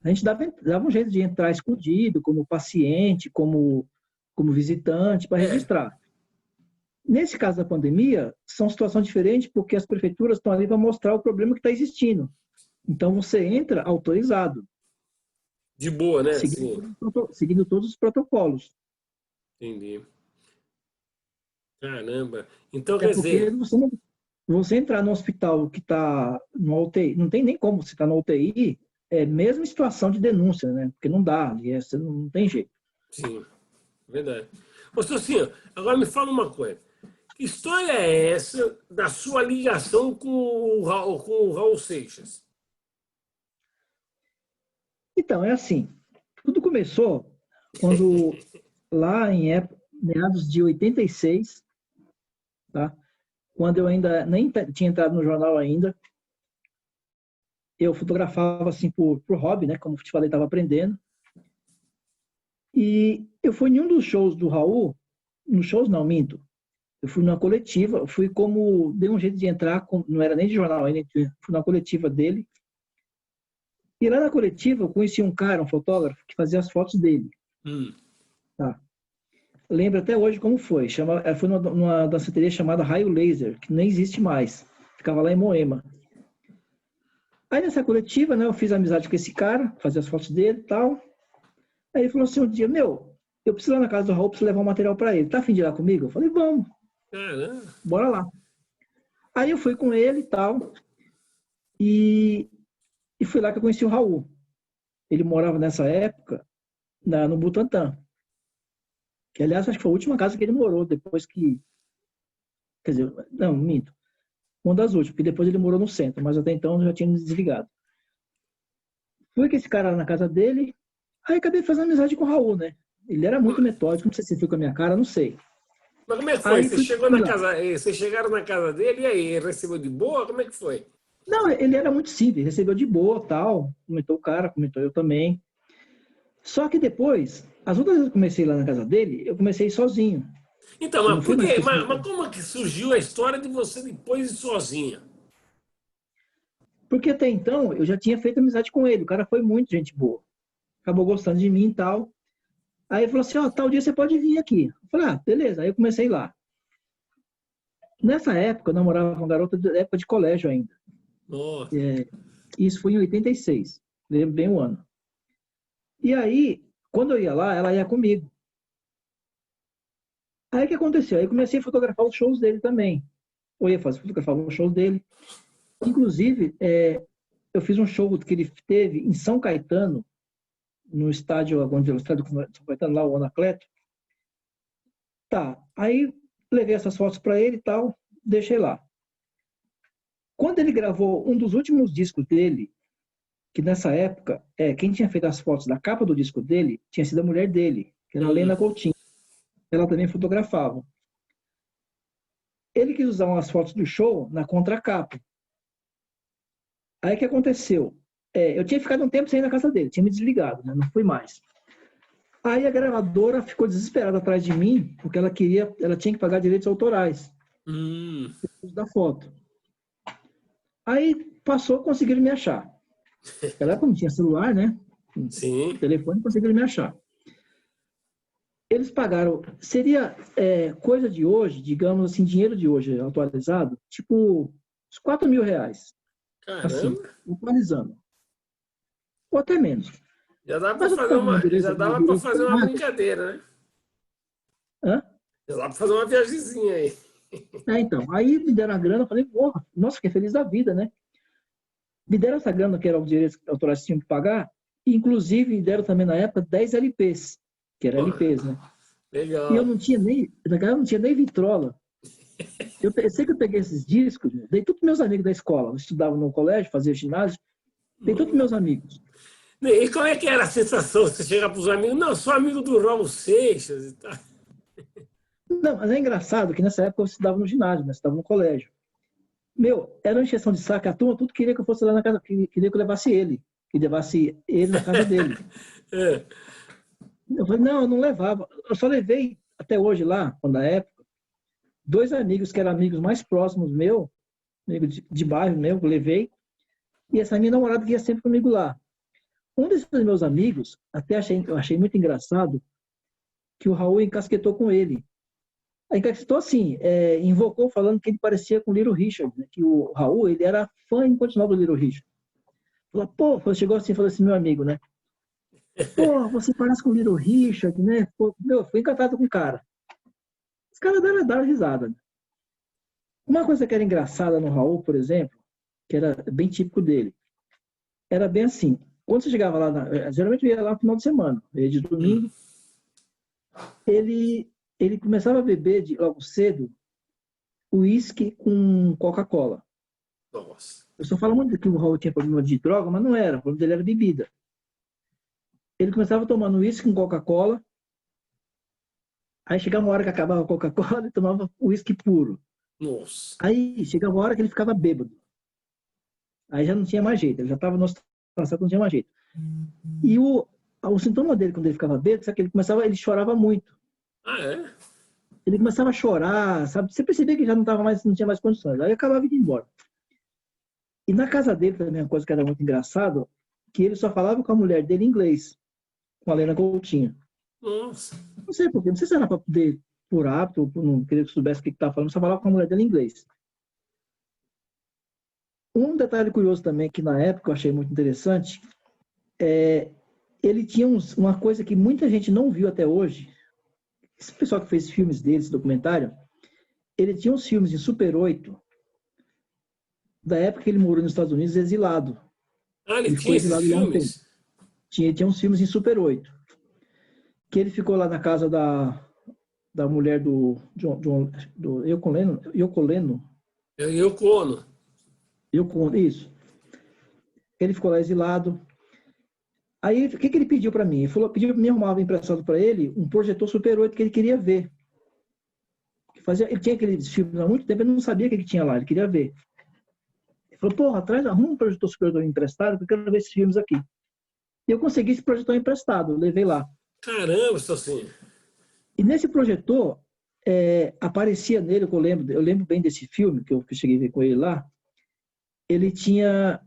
A gente dava um jeito de entrar escondido, como paciente, como visitante, para É, registrar. Nesse caso da pandemia, são situações diferentes porque as prefeituras estão ali para mostrar o problema que está existindo. Então, você entra autorizado, de boa, né? seguindo, Sim, seguindo todos os protocolos. entendi. Caramba. Então, É quer porque dizer, você entrar no hospital que está no UTI, não tem nem como você estar no UTI, é mesmo em situação de denúncia, né? Porque não dá, você não tem jeito. sim, verdade. Ô, Socinho, agora me fala uma coisa. Que história é essa da sua ligação com o Raul Seixas? Então, é assim, tudo começou quando lá em meados de 86, tá? Quando eu ainda nem tinha entrado no jornal ainda, eu fotografava assim por hobby, né? Como eu te falei, estava aprendendo. E eu fui em um dos shows do Raul, nos shows não, minto. Eu fui numa coletiva, fui como, dei um jeito de entrar, não era nem de jornal ainda, fui na coletiva dele. E lá na coletiva eu conheci um cara, um fotógrafo, que fazia as fotos dele. Hum, Tá? Lembro até hoje como foi. Foi numa danceteria chamada Raio Laser, que nem existe mais. Ficava lá em Moema. Aí nessa coletiva, né, eu fiz amizade com esse cara, fazia as fotos dele e tal. Aí ele falou assim um dia, meu, eu preciso ir lá na casa do Raul, preciso levar um material para ele. Tá a fim de ir lá comigo? Eu falei, vamos, caramba. bora lá. Aí eu fui com ele e tal, e, e fui lá que eu conheci o Raul. Ele morava nessa época no Butantã. Que, aliás, acho que foi a última casa que ele morou, depois que... Quer dizer, não, minto. Uma das últimas, porque depois ele morou no centro, mas até então eu já tinha me desligado. Fui com esse cara lá na casa dele, aí acabei fazendo amizade com o Raul, né? Ele era muito metódico, não sei se foi com a minha cara, não sei. Mas como é que foi? Aí Você chegou fui na lá. casa, vocês chegaram na casa dele e aí, ele recebeu de boa? Como é que foi? Não, ele era muito simples, recebeu de boa, tal, comentou o cara, comentou eu também. Só que depois, as outras vezes que eu comecei lá na casa dele, eu comecei sozinho. Então, Eu não mas fui por mais quê? com esse Mas como é que surgiu a história de você depois ir sozinha? porque até então eu já tinha feito amizade com ele, o cara foi muito gente boa. Acabou gostando de mim e tal. Aí ele falou assim, ó, tal dia você pode vir aqui. Eu falei, ah, beleza. Aí eu comecei lá. Nessa época, eu namorava com uma garota da época de colégio ainda. Nossa, Isso foi em 86. Lembro bem o ano. E aí, quando eu ia lá, ela ia comigo. Aí o que aconteceu? Aí eu comecei a fotografar os shows dele também. Eu ia fotografar os shows dele. Inclusive, eu fiz um show que ele teve em São Caetano, no estádio, onde o estádio São Caetano, lá o Anacleto. Tá, aí levei essas fotos para ele e tal, deixei lá. Quando ele gravou um dos últimos discos dele, que nessa época, quem tinha feito as fotos da capa do disco dele tinha sido a mulher dele, que era a hum, Lena Coutinho. Ela também fotografava. Ele quis usar umas fotos do show na contracapa. Aí o que aconteceu? Eu tinha ficado um tempo sem ir na casa dele, tinha me desligado, né? Não fui mais. Aí a gravadora ficou desesperada atrás de mim, porque ela tinha que pagar direitos autorais hum. da foto. Aí passou, conseguiram me achar. Naquela época não tinha celular, né? Sim, Telefone, conseguiram me achar. Eles pagaram, seria coisa de hoje, digamos assim, dinheiro de hoje atualizado, tipo uns R$ 4.000, assim, caramba. atualizando. Ou até menos. Já dava para Mas eu fazer ficava numa uma, dureza, já dava para fazer uma brincadeira, né? hã? Já dava para fazer uma viagemzinha aí. Então, aí me deram a grana, eu falei, porra, nossa, fiquei feliz da vida, né? Me deram essa grana, que era o direito autorais que tinham que pagar, e inclusive me deram também na época 10 LPs, que era Pô, LPs, né? E eu legal. não tinha nem, naquela época não tinha nem vitrola. Eu sei que eu peguei esses discos, dei todos meus amigos da escola, eu estudava no colégio, fazia ginásio, dei todos meus amigos. E como é que era a sensação? Você chegar para os amigos, não, sou amigo do Raul Seixas e tal. Não, mas é engraçado que nessa época eu estudava no ginásio, né? Eu estudava no colégio. Meu, era uma encheção de saco. A turma tudo queria que eu fosse lá na casa, queria que eu levasse ele. Que levasse ele na casa dele. É. Eu falei, não, eu não levava. Eu só levei até hoje lá, quando na época, dois amigos que eram amigos mais próximos meu, amigo de bairro meu, que eu levei, e essa minha namorada que ia sempre comigo lá. Um desses meus amigos, eu achei muito engraçado, que o Raul encasquetou com ele. Aí encasquetou assim, invocou falando que ele parecia com o Little Richard, né? Que o Raul, ele era fã incondicional do Little Richard. Falou, pô, chegou assim, falou assim, meu amigo, né? Pô, você parece com o Little Richard, né? Pô, meu, fui encantado com o cara. Os caras deram risada. Né? Uma coisa que era engraçada no Raul, por exemplo, que era bem típico dele, era bem assim. Quando você chegava lá, geralmente eu ia lá no final de semana, ia de domingo, ele começava a beber logo cedo uísque com Coca-Cola. Nossa. Eu só falo muito que o Raul tinha problema de droga, mas não era, o problema dele era bebida. Ele começava tomando uísque com Coca-Cola, aí chegava uma hora que acabava a Coca-Cola e tomava uísque puro. Nossa. Aí chegava uma hora que ele ficava bêbado. Aí já não tinha mais jeito, ele já estava no situação que não tinha mais jeito. E o sintoma dele, quando ele ficava bêbado, sabe que ele chorava muito. Ah, é? Ele começava a chorar, sabe? Você percebia que já não tinha mais condições. Aí acabava indo embora. E na casa dele também, uma coisa que era muito engraçado, que ele só falava com a mulher dele em inglês, com a Lena Coutinho. Nossa. Não sei porquê, não sei se era para poder, por hábito, ou por não querer que soubesse o que estava falando, só falava com a mulher dele em inglês. Um detalhe curioso também, que na época eu achei muito interessante, ele tinha uma coisa que muita gente não viu até hoje. Esse pessoal que fez filmes dele, esse documentário, ele tinha uns filmes em Super 8, da época que ele morou nos Estados Unidos, exilado. Ah, ele Ele ficou tinha esses exilado lá um tempo. filmes? Tinha uns filmes em Super 8. Que ele ficou lá na casa da mulher do Yoko Leno, Yoko Ono. isso. Ele ficou lá exilado. Aí, o que ele pediu para mim? Ele pediu para mim arrumar emprestado para ele um projetor Super 8 que ele queria ver. Ele tinha aqueles filmes há muito tempo, ele não sabia o que tinha lá, ele queria ver. Ele falou, porra, arruma um projetor Super 8 emprestado, que eu quero ver esses filmes aqui. E eu consegui esse projetor emprestado, eu levei lá. Caramba, Socinho. E nesse projetor, aparecia nele, eu lembro bem desse filme, que eu cheguei a ver com ele lá, ele tinha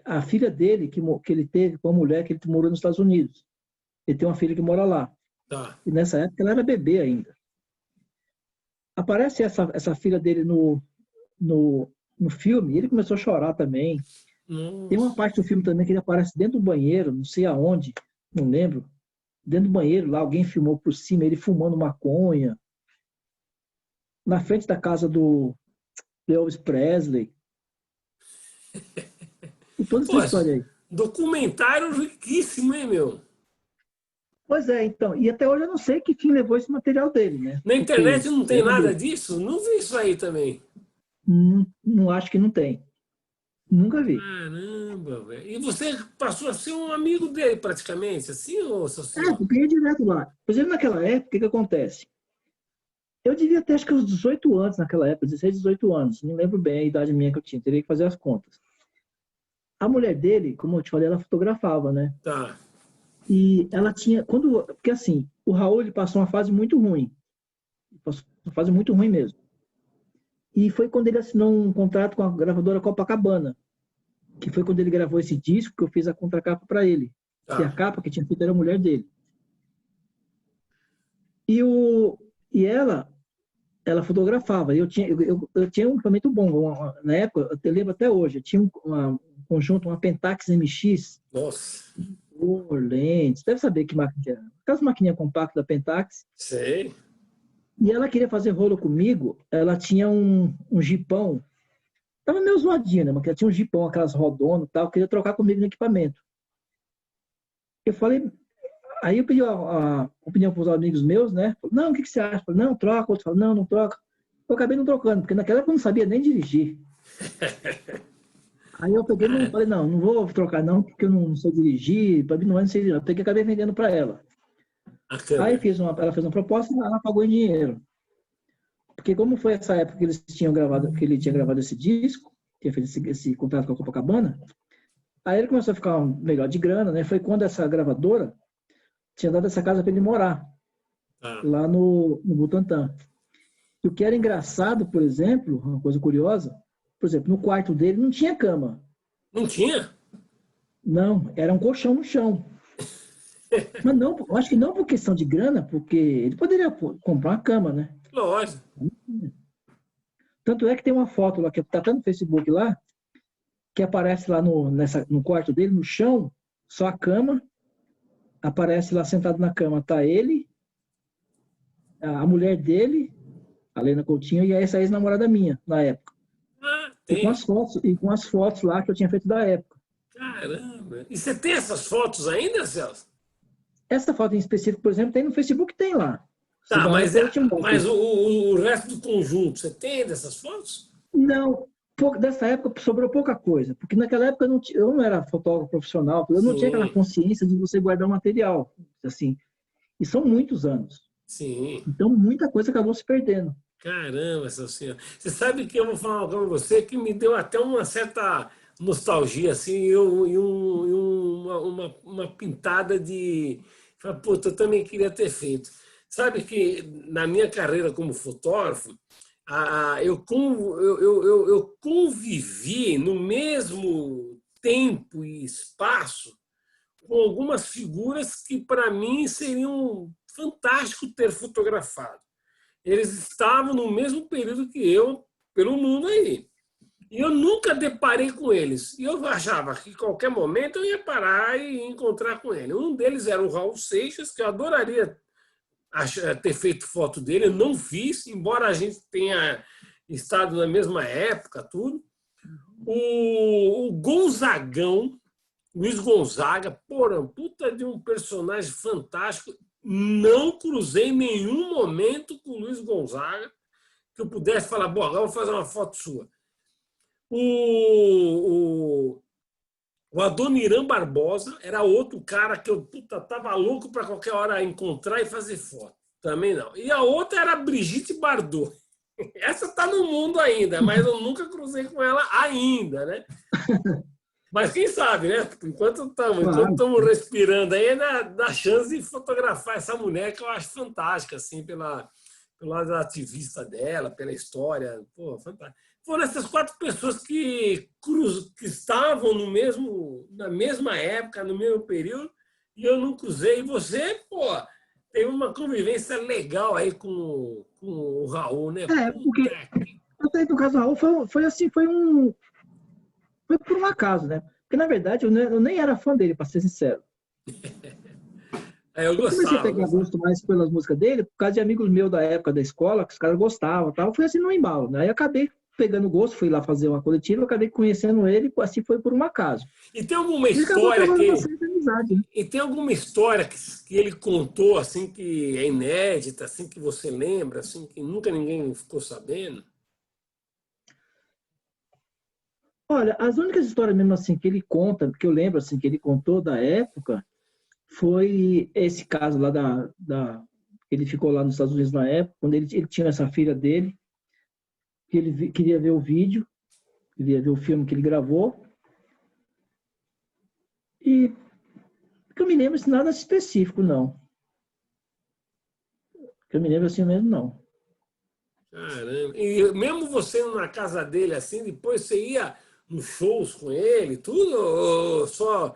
a filha dele, que ele teve com uma mulher que ele morou nos Estados Unidos. Ele tem uma filha que mora lá. Tá. E nessa época ela era bebê ainda. Aparece essa filha dele no filme, e ele começou a chorar também. Tem uma Nossa. parte do filme também que ele aparece dentro do banheiro, não sei aonde, não lembro. Dentro do banheiro, lá alguém filmou por cima, ele fumando maconha. Na frente da casa do Elvis Presley. E toda essa Pô, história aí. documentário riquíssimo, hein, meu? Pois é, então. E até hoje eu não sei que fim levou esse material dele, né? Na internet Porque não tem era nada dele. disso? Não vi isso aí também. Não acho que não tem. Nunca vi. Caramba, velho. E você passou a ser um amigo dele praticamente, assim, ô Socinho? Porque ia direto lá. Por exemplo, naquela época, o que acontece? Eu devia ter acho que uns 18 anos naquela época, 16, 18 anos. Não lembro bem a idade minha que eu tinha, teria que fazer as contas. A mulher dele, como eu te falei, ela fotografava, né? Tá. E ela tinha. Porque assim, o Raul ele passou uma fase muito ruim. Passou uma fase muito ruim mesmo. E foi quando ele assinou um contrato com a gravadora Copacabana, que foi quando ele gravou esse disco que eu fiz a contracapa para ele. Que a Tá. capa que tinha feito era a mulher dele. E ela fotografava. Eu tinha um equipamento bom. Na época, eu lembro até hoje, eu tinha um conjunto, uma Pentax MX, Nossa. lentes, deve saber que máquina que era. Aquelas maquininhas compactas da Pentax. Sei. E ela queria fazer rolo comigo, ela tinha um jipão. Tava meio zoadinha, né? Mas ela tinha um jipão, aquelas rodonas e tal, queria trocar comigo no equipamento. Eu falei, aí eu pedi a opinião para os amigos meus, né? Não, o que você acha? Eu falei, não, troca. Outro falou, não troca. Eu acabei não trocando, porque naquela época eu não sabia nem dirigir. Aí eu peguei, não falei, não vou trocar não, porque eu não sei dirigir, para mim não é não sei dirigir. Eu peguei e acabei vendendo para ela. A Aí câmera. ela fez uma proposta e ela pagou em dinheiro. Porque como foi essa época que que ele tinha gravado esse disco, que fez esse contrato com a Copacabana, aí ele começou a ficar melhor de grana, né? Foi quando essa gravadora tinha dado essa casa para ele morar, Tá. lá no Butantã. E o que era engraçado, por exemplo, uma coisa curiosa, por exemplo, no quarto dele não tinha cama. Não tinha? Não, era um colchão no chão. Mas não, eu acho que não por questão de grana, porque ele poderia comprar uma cama, né? Lógico. Tanto é que tem uma foto lá, que tá até no Facebook lá, que aparece lá no quarto dele, no chão, só a cama, aparece lá sentado na cama, tá ele, a mulher dele, a Lena Coutinho, e essa ex-namorada minha, na época. Ah, E com tem. as fotos lá que eu tinha feito da época. Caramba. E você tem essas fotos ainda, Celso? Essa foto em específico, por exemplo, tem no Facebook, tem lá. Se Tá, dá uma, depois eu te mas mostro. o resto do conjunto, você tem dessas fotos? Não, dessa época sobrou pouca coisa, porque naquela época eu não era fotógrafo profissional, eu não tinha aquela Sim, consciência de você guardar o material, assim. E são muitos anos. sim. Então, muita coisa acabou se perdendo. Caramba, essa senhora. Você sabe que eu vou falar uma coisa pra você que me deu até uma certa nostalgia, assim, uma pintada de. Falei, puta, eu também queria ter feito. Sabe que na minha carreira como fotógrafo, eu convivi no mesmo tempo e espaço com algumas figuras que, para mim, seriam fantástico ter fotografado. Eles estavam no mesmo período que eu, pelo mundo aí. E eu nunca deparei com eles. E eu achava que em qualquer momento eu ia parar e encontrar com ele. Um deles era o Raul Seixas, que eu adoraria ter feito foto dele. Eu não fiz, embora a gente tenha estado na mesma época, tudo. O Gonzagão, Luiz Gonzaga, porra, puta de um personagem fantástico. Não cruzei em nenhum momento com o Luiz Gonzaga que eu pudesse falar, bom, agora eu vou fazer uma foto sua. O, o Adoniran Barbosa era outro cara que eu puta, tava louco para qualquer hora encontrar e fazer foto. Também não. E a outra era a Brigitte Bardot. Essa tá no mundo ainda, mas eu nunca cruzei com ela ainda, né? Mas quem sabe, né? Enquanto Claro. estamos respirando aí, dá chance de fotografar essa mulher que eu acho fantástica, assim, pelo lado ativista dela, pela história. Pô, fantástico. Foram essas quatro pessoas que estavam na mesma época, no mesmo período, e eu não cruzei. E você, pô, tem uma convivência legal aí com o Raul, né? Porque Puta que... até no caso do Raul foi assim, foi por um acaso, né? Porque na verdade eu nem era fã dele, para ser sincero. É, eu Eu comecei a gostava, eu pegar gostava. gosto mais pelas músicas dele por causa de amigos meus da época da escola, que os caras gostavam, tal. Foi assim no embalo, né? Aí eu acabei pegando gosto, fui lá fazer uma coletiva, acabei conhecendo ele, assim foi por um acaso. E tem alguma E acabou história travando uma que certa amizade, né? E tem alguma história que ele contou assim que é inédita, assim que você lembra, assim que nunca ninguém ficou sabendo? Olha, as únicas histórias mesmo assim que ele conta, que eu lembro assim que ele contou da época, foi esse caso lá ele ficou lá nos Estados Unidos na época, quando ele tinha essa filha dele, que ele queria ver o vídeo, queria ver o filme que ele gravou, e que eu me lembro assim, nada específico, não. Que eu me lembro assim mesmo, não. Caramba. E mesmo você indo na casa dele assim, depois você ia nos shows com ele, tudo, ou só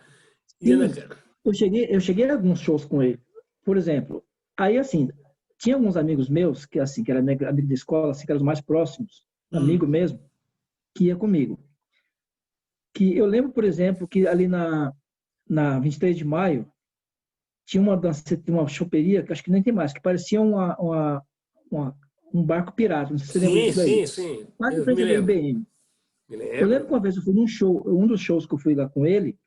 ia na Sim, cara? eu cheguei a alguns shows com ele. Por exemplo, aí assim, tinha alguns amigos meus, que assim, que era amigo de escola, assim, que eram os mais próximos, amigo Hum, mesmo, que ia comigo. Que eu lembro, por exemplo, que ali na 23 de maio, tinha uma choperia, que acho que nem tem mais, que parecia uma, um barco pirata, não sei se você lembra sim, disso daí. sim, sim. Lá em Eu me frente da lembro. IBM. Me Eu lembro que lembro. uma vez eu fui num show, um dos shows que eu fui lá com ele,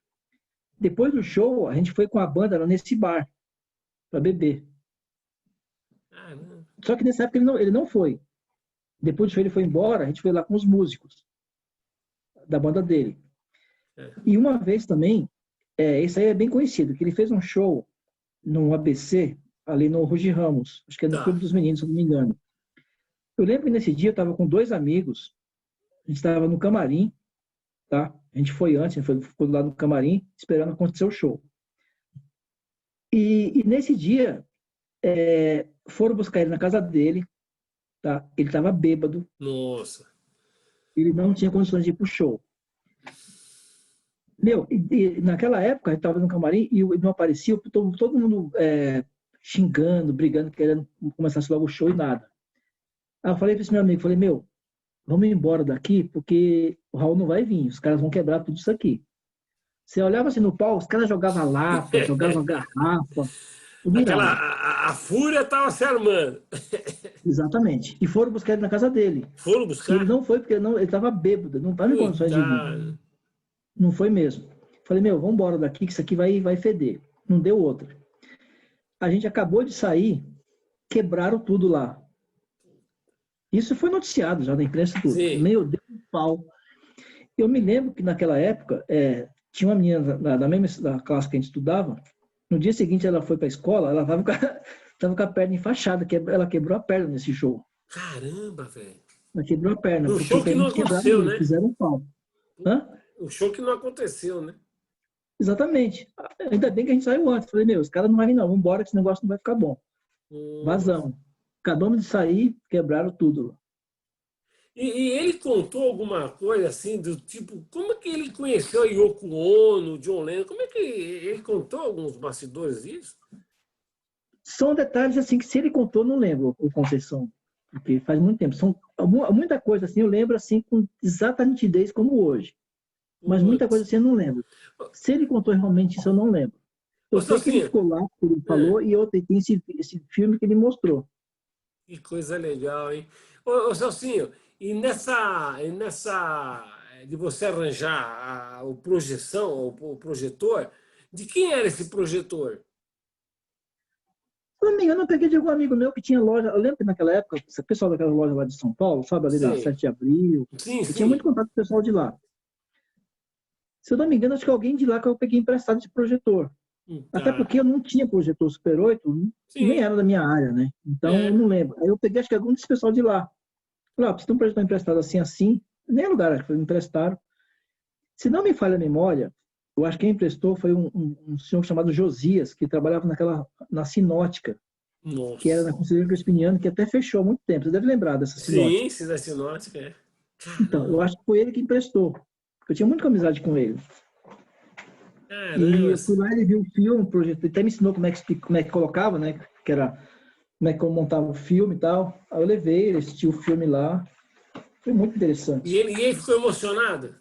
depois do show, a gente foi com a banda lá nesse bar, para beber. Caramba. Só que nessa época ele não foi. Depois do show ele foi embora, a gente foi lá com os músicos da banda dele. É. E uma vez também, esse aí é bem conhecido, que ele fez um show no ABC, ali no Rugi Ramos. Acho que é no Tá. Clube dos Meninos, se eu não me engano. Eu lembro que nesse dia eu estava com dois amigos, a gente estava no camarim, tá? A gente foi antes, a gente ficou lá no camarim, esperando acontecer o show. E nesse dia, foram buscar ele na casa dele, tá? Ele estava bêbado, Nossa. ele não tinha condições de ir pro show. Meu, e naquela época, a gente estava no camarim e não aparecia, todo mundo xingando, brigando, querendo começar logo o show e nada. Aí eu falei para esse meu amigo, falei, meu, vamos embora daqui, porque o Raul não vai vir, os caras vão quebrar tudo isso aqui. Você olhava assim no palco, os caras jogavam lata, jogavam garrafa, tudo Aquela, irado. a fúria estava se armando. Exatamente. E foram buscar ele na casa dele. Foram E ele buscar? não foi porque ele estava bêbado, não estava em condições de vir. Coitado. Não foi mesmo. Falei, meu, vamos embora daqui, que isso aqui vai feder. Não deu outra. A gente acabou de sair, quebraram tudo lá. Isso foi noticiado já na imprensa e tudo. Sim. Meu Deus do pau. Eu me lembro que naquela época, tinha uma menina da mesma da classe que a gente estudava, no dia seguinte ela foi para a escola, ela estava tava com a perna enfaixada, ela quebrou a perna nesse show. Caramba, velho. Ela quebrou a perna, Um porque show que para não eles quebraram aconteceu, ele, né? fizeram um pau. Hã? Um show que não aconteceu, né? Exatamente. Ainda bem que a gente saiu antes. Falei, meu, os caras não vão vir não, vamos embora que esse negócio não vai ficar bom. Nossa. Vazão. Acabamos de sair, quebraram tudo. E ele contou alguma coisa assim, do tipo, como é que ele conheceu a Yoko Ono, John Lennon? Como é que ele contou alguns bastidores disso? São detalhes assim que se ele contou, não lembro, o Conceição, porque faz muito tempo. São muita coisa assim, eu lembro assim com exata nitidez como hoje, mas muita coisa Putz. assim eu não lembro. Se ele contou realmente isso, eu não lembro. Ô, Eu sei que ele Celcinho, ficou lá, que ele é, falou, e eu tenho esse filme que ele mostrou. que coisa legal, hein? Ô, Celcinho, de você arranjar o projeção, o projetor, de quem era esse projetor? Se não me engano, eu peguei de algum amigo meu que tinha loja. Eu lembro que naquela época, esse pessoal daquela loja lá de São Paulo, sabe, ali na Sim, 7 de abril, sim, eu tinha muito sim. contato com o pessoal de lá. Se eu não me engano, acho que alguém de lá que eu peguei emprestado esse projetor. Até Tá. porque eu não tinha projetor Super 8, nem Sim, era da minha área, né? Então eu é. não lembro. Aí eu peguei, acho que algum desse pessoal de lá. Falei, ah, precisa de um projetor emprestado assim, assim. Nem é lugar, acho que me emprestaram. Se não me falha a memória, eu acho que quem emprestou foi um senhor chamado Josias, que trabalhava na Sinótica, que era na Nossa. Conselheiro Crispiniano, que até fechou há muito tempo. Você deve lembrar dessa Sinótica. Sim, Cidade Sinótica, é. Então, eu Caramba, acho que foi ele que emprestou. Eu tinha muita amizade com ele. E caramba. eu fui lá, ele viu o filme, o projeto, ele até me ensinou como é que colocava, né? Que era, como é que eu montava o filme e tal. Aí eu levei, ele assistiu o filme lá. Foi muito E interessante. ele ficou emocionado?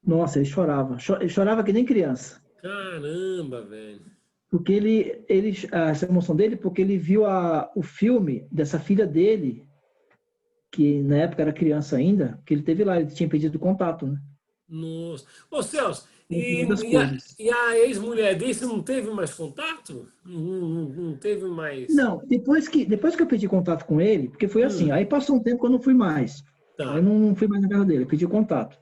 Nossa, ele chorava. Ele chorava que nem criança. Caramba, velho. Porque essa emoção dele, porque ele viu o filme dessa filha dele, que na época era criança ainda, que ele teve lá, ele tinha pedido contato, né? Nossa. Ô, Celso, Entre muitas coisas. e a ex-mulher dele, você não teve mais contato? Não teve mais. Não, depois que eu pedi contato com ele, porque foi assim, Hum, aí passou um tempo que eu não fui mais. Aí eu tá, não fui mais na casa dele, eu pedi contato.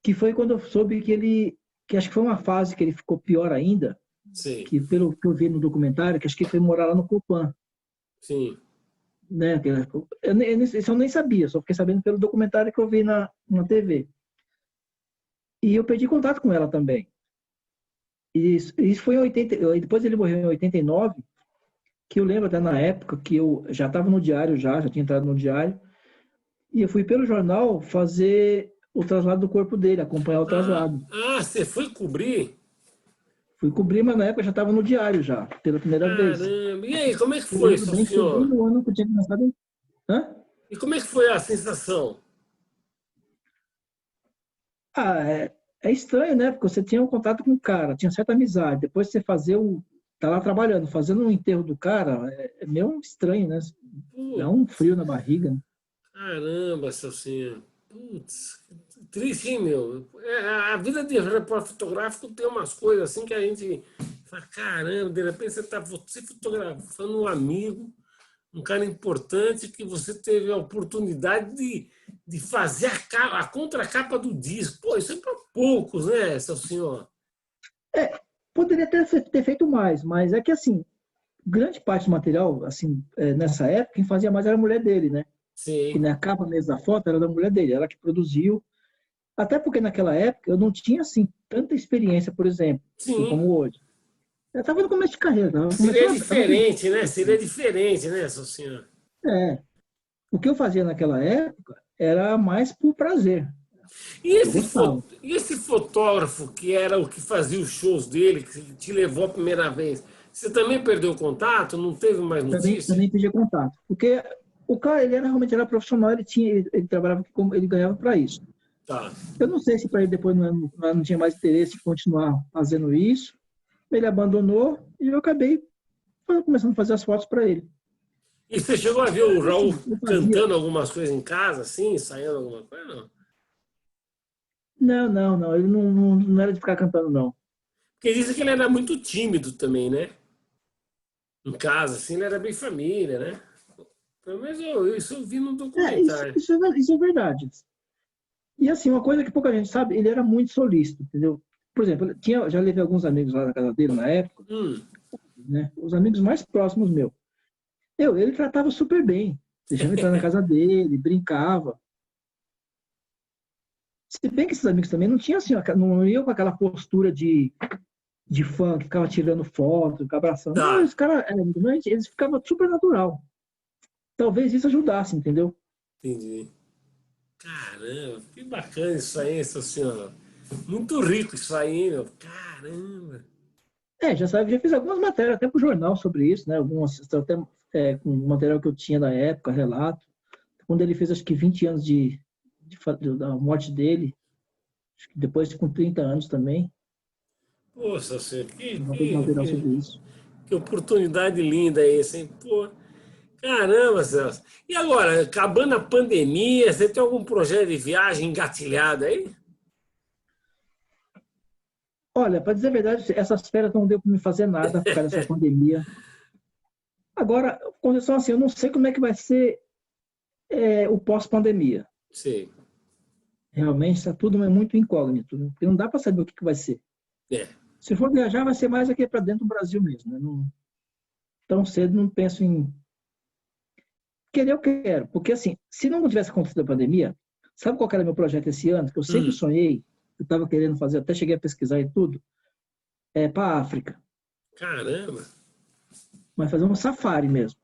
Que foi quando eu soube que acho que foi uma fase que ele ficou pior ainda, sim, que pelo que eu vi no documentário, que acho que ele foi morar lá no Copan, sim. né? Isso eu nem sabia, só fiquei sabendo pelo documentário que eu vi na TV. E eu pedi contato com ela também. E isso foi em 80, depois ele morreu em 89, que eu lembro até na época que eu já estava no diário, já tinha entrado no diário, e eu fui pelo jornal fazer o traslado do corpo dele, acompanhar o traslado. Você foi cobrir? Fui cobrir, mas na época já estava no diário já, pela primeira vez. Caramba. E aí, como é que Eu foi, lembro seu bem que foi bem senhor? no ano que eu tinha começado. Hã? E como é que foi a sensação? Ah, é estranho, né? Porque você tinha um contato com o cara, tinha certa amizade. Depois você tá lá trabalhando, fazendo um enterro do cara, é meio estranho, né? Dá um Putz, frio na barriga, né? caramba, seu senhor. Putz, triste, hein, meu? A vida de repórter fotográfico tem umas coisas assim que a gente fala, caramba, de repente você fotografando um amigo, um cara importante que você teve a oportunidade de fazer a contracapa do disco. Pô, isso é para poucos, né, seu senhor? Poderia ter feito mais, mas é que assim, grande parte do material, assim, nessa época, quem fazia mais era a mulher dele, né? Que Sim, na capa mesmo da foto era da mulher dele, ela que produziu. Até porque naquela época eu não tinha, assim, tanta experiência, por exemplo, assim, sim. como hoje. Eu estava no começo de carreira, estava Seria começando, estava pedindo. diferente, né? Seria diferente, né, Socinho? É, o que eu fazia naquela época era mais por prazer. Eu gostava. E esse fotógrafo que era o que fazia os shows dele, que te levou a primeira vez, você também perdeu o contato? Não teve mais notícia? Também pedia contato. Porque o cara, ele era, realmente era profissional, ele trabalhava, ele ganhava para isso. Tá. Eu não sei se para ele depois não tinha mais interesse em continuar fazendo isso. Ele abandonou e eu acabei começando a fazer as fotos para ele. E você chegou a ver o Mas, Raul assim, eu fazia. cantando algumas coisas em casa, assim, ensaiando alguma coisa? Não. Não. Ele não era de ficar cantando, não. Porque dizem que ele era muito tímido também, né? Em casa, assim, ele era bem família, né? Pelo menos isso eu vi no documentário. Isso é verdade. E assim, uma coisa que pouca gente sabe, ele era muito solícito, entendeu? Por exemplo, já levei alguns amigos lá na casa dele na época, Hum. né? Os amigos mais próximos meus. Ele tratava super bem. Deixava entrar na casa dele, brincava. Se bem que esses amigos também não tinham assim, não iam com aquela postura de fã que ficava tirando foto, ficava abraçando. Não, Tá, os caras, eles ficavam super natural. Talvez isso ajudasse, entendeu? entendi. Caramba, que bacana isso aí, seu senhor. Muito rico isso aí, meu. Caramba. Já fiz algumas matérias até para o jornal sobre isso, né? Algumas, até com o material que eu tinha da época, relato. Quando ele fez, acho que 20 anos da morte dele, acho que depois com 30 anos também, Poxa, senhor, uma coisa material sobre isso. que oportunidade linda essa, hein? Pô, caramba, Celso. E agora, acabando a pandemia, você tem algum projeto de viagem engatilhado aí? Olha, para dizer a verdade, essas férias não deu para me fazer nada por causa dessa pandemia. Agora, com relação assim, eu não sei como é que vai ser o pós-pandemia. Sei. Realmente, está tudo muito incógnito, né? Porque não dá para saber o que vai ser. É. Se for viajar, vai ser mais aqui para dentro do Brasil mesmo. Né? Não, tão cedo não penso em querer, eu quero. Porque, assim, se não tivesse acontecido a pandemia, sabe qual era meu projeto esse ano? Que eu sempre Hum, sonhei, eu estava querendo fazer, até cheguei a pesquisar e tudo, para a África. caramba. Mas fazer um safari mesmo.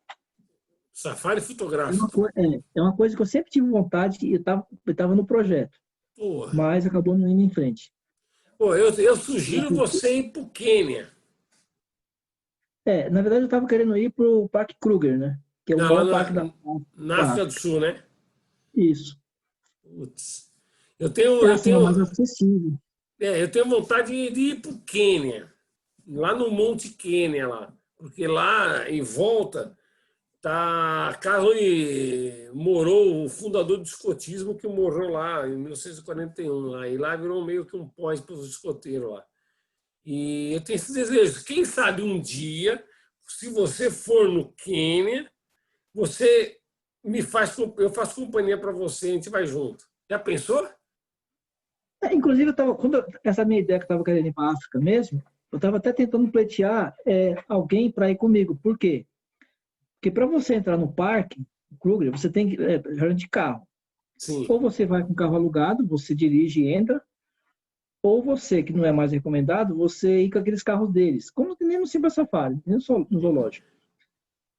Safari É uma, fotográfico. co- é, é uma coisa que eu sempre tive vontade e eu tava no projeto, Porra. mas acabou não indo em frente. Pô, eu sugiro você ir pro Quênia. Na verdade, eu estava querendo ir para o Parque Kruger, né? Que é o Não, lá maior parque na da África do África. Sul, né? Isso. Putz. Eu tenho, É eu assim, é o mais tenho, acessível. eu tenho vontade de ir pro Quênia. Lá no Monte Quênia, lá. Porque lá em volta tá a casa onde morou o fundador do escotismo que morou lá em 1941. Lá, e lá virou meio que um pós para os escoteiros lá. E eu tenho esse desejo. Quem sabe um dia, se você for no Quênia, você eu faço companhia para você, a gente vai junto. Já pensou? Inclusive, essa minha ideia que eu estava querendo ir para a África mesmo, eu estava até tentando pleitear alguém para ir comigo. Por quê? Porque para você entrar no parque, Kruger, você tem que ir de carro. Sim, Ou você vai com carro alugado, você dirige e entra, ou você, que não é mais recomendado, você ir com aqueles carros deles, como que nem no Simba Safari, nem no zoológico.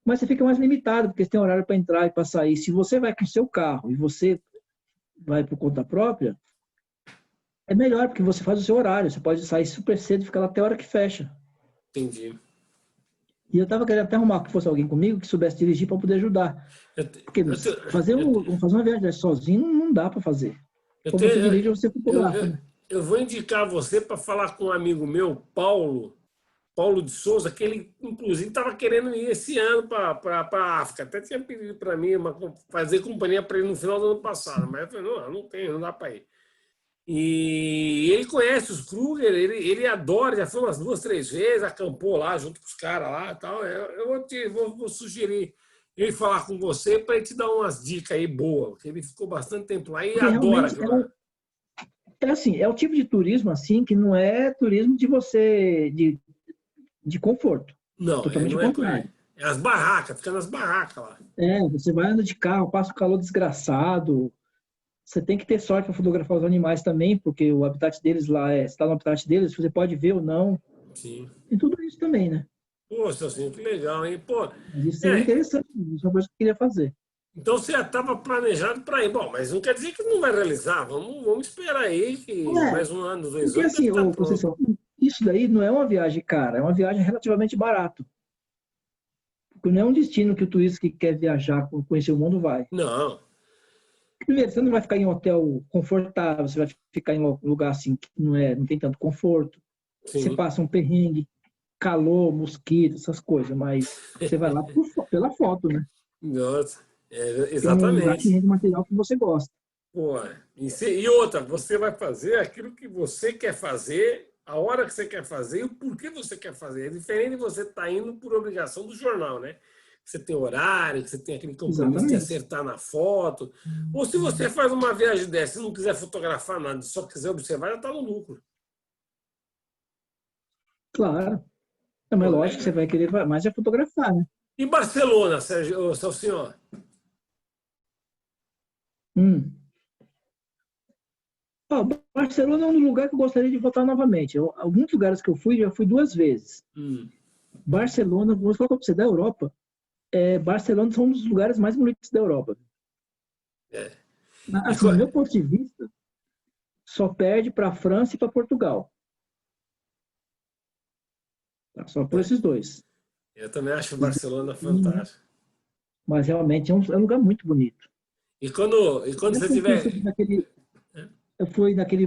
Mas você fica mais limitado, porque você tem horário para entrar e para sair. Se você vai com o seu carro e você vai por conta própria, é melhor, porque você faz o seu horário. Você pode sair super cedo e ficar lá até a hora que fecha. entendi. E eu estava querendo até arrumar que fosse alguém comigo que soubesse dirigir para poder ajudar. Eu, te- Porque eu, te- fazer uma viagem sozinho não dá para fazer. eu, Ou te- você dirige ou você fotografa, eu- né? eu vou indicar você para falar com um amigo meu, Paulo de Souza, que ele, inclusive, estava querendo ir esse ano para a África. Até tinha pedido para mim fazer companhia para ele no final do ano passado, mas eu falei, não tenho, não dá para ir. E ele conhece os Kruger, ele adora, já foi umas 2, 3 vezes, acampou lá junto com os caras lá e tal. Eu vou sugerir ele falar com você para ele te dar umas dicas aí boas, porque ele ficou bastante tempo lá e Porque adora realmente aquilo lá. assim, é o tipo de turismo assim que não é turismo de conforto. Não, Totalmente não o é por aí. contrário. É as barracas, fica nas barracas lá. Você vai andando de carro, passa um calor desgraçado. Você tem que ter sorte para fotografar os animais também, porque o habitat deles lá é, está no habitat deles, você pode ver ou não. Sim. E tudo isso também, né? Pô, Celcinho, que legal, hein? Pô, Mas isso seria é, interessante, isso é uma coisa que eu queria fazer. então você já estava planejado para ir. Bom, mas não quer dizer que não vai realizar. Vamos esperar aí, que É, mais um ano, 2 porque anos deve assim, estar ô, pronto. Conceição, isso daí não é uma viagem cara, é uma viagem relativamente barato. Porque não é um destino que o turista que quer viajar, conhecer o mundo vai. Não, Primeiro, você não vai ficar em um hotel confortável, você vai ficar em um lugar assim que não tem tanto conforto. Você sim. passa um perrengue, calor, mosquito, essas coisas, mas você vai lá pela foto, né? Nossa, Que é um lugar que exatamente. rende material que você gosta. Pô, e outra, você vai fazer aquilo que você quer fazer, a hora que você quer fazer e o porquê você quer fazer. É diferente de você estar indo por obrigação do jornal, né? Você tem horário, que você tem aquele compromisso de Exatamente. acertar na foto. Ou se você faz uma viagem dessa e não quiser fotografar nada, só quiser observar, já está no lucro. Claro. É, Pô, mas lógico que você legal. vai querer mais é fotografar, né? E Barcelona, Sérgio, ô, seu senhor? Hum. Ó, Barcelona é um lugar que eu gostaria de voltar novamente. Alguns lugares que eu fui, já fui 2 vezes. Hum, Barcelona, vou falar para você, da Europa, Barcelona são um dos lugares mais bonitos da Europa. é. E, Assim, no meu ponto de vista, só perde para a França e para Portugal. Tá? Só por esses dois. eu também acho Os dois Barcelona pouquinho, fantástico. mas realmente é um lugar muito bonito. E quando Eu você fui tiver. eu fui naquele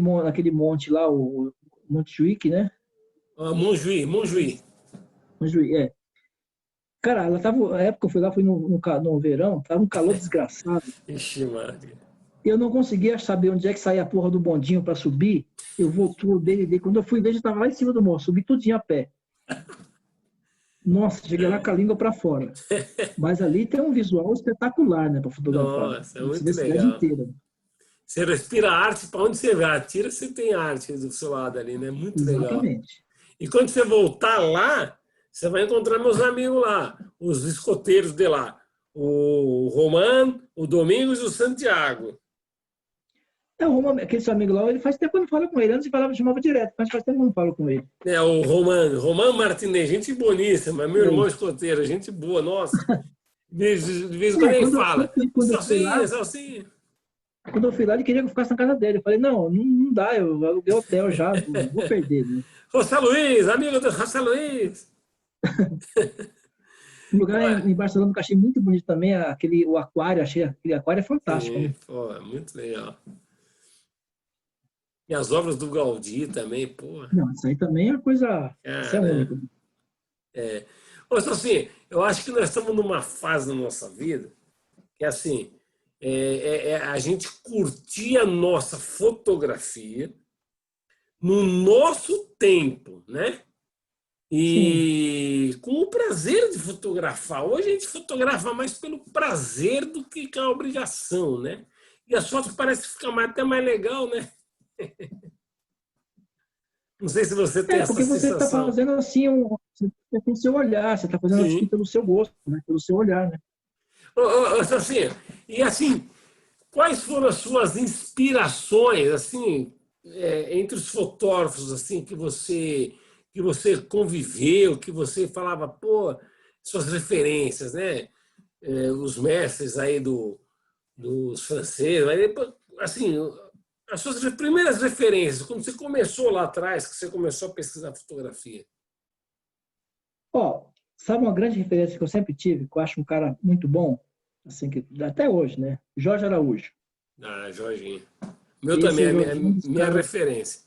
monte lá, o Monte Juic, né? Ah, Montjuïc, Montjuïc. Montjuic, é. Cara, a época que eu fui lá, fui no verão, tava um calor desgraçado. Ixi, Maria. Eu não conseguia saber onde é que saía a porra do bondinho para subir. Eu voltou dele. Quando eu fui ver, já estava lá em cima do morro. Subi tudinho a pé. Nossa, cheguei lá com a língua para fora. Mas ali tem um visual espetacular, né, para fotografar. Nossa, é Você vê muito a cidade legal. inteira. Você respira arte, para onde você vai, atira, você tem arte do seu lado ali, né? Muito legal. Exatamente. E quando você voltar lá, você vai encontrar meus amigos lá, os escoteiros de lá. O Roman, o Domingos e o Santiago. Aquele seu amigo lá, ele faz tempo que eu não falo com ele. Antes eu chamava direto, mas faz tempo que eu não falo com ele. É, o Roman Martinez, gente boníssima, meu irmão É. escoteiro, gente boa, nossa. De vez em quando É, ele quando, fala, quando eu fui salsinha, lá, salsinha. quando eu fui lá, ele queria que eu ficasse na casa dele. Eu falei, não dá, eu aluguei hotel já, não vou perder, né? José Luiz, amigo do José Luiz. Um lugar Ué, em Barcelona que eu achei muito bonito também, o aquário, achei aquele aquário é fantástico, sim, né? pô, é muito legal. E as obras do Gaudí também, pô, Não, isso aí também é uma coisa, isso é cara. único. É. Ô, assim, eu acho que nós estamos numa fase da nossa vida que, assim, a gente curtir a nossa fotografia no nosso tempo, né? Sim. E com o prazer de fotografar. Hoje a gente fotografa mais pelo prazer do que com a obrigação, né? E as fotos parecem ficar até mais legal, né? Não sei se você tem essa Porque você está sensação. fazendo assim, você tem o seu olhar, você está fazendo assim Sim. pelo seu gosto, né? Pelo seu olhar, né? Assim, e assim, quais foram as suas inspirações, assim, entre os fotógrafos, assim, que você conviveu, que você falava, pô, suas referências, né? Os mestres aí dos franceses, aí depois, assim, as suas primeiras referências, quando você começou lá atrás, que você começou a pesquisar fotografia. Ó, sabe uma grande referência que eu sempre tive, que eu acho um cara muito bom, assim, que até hoje, né? Jorge Araújo. Ah, Jorginho. Meu também, Esse é minha, Jorginho é um dos minha caras, referência.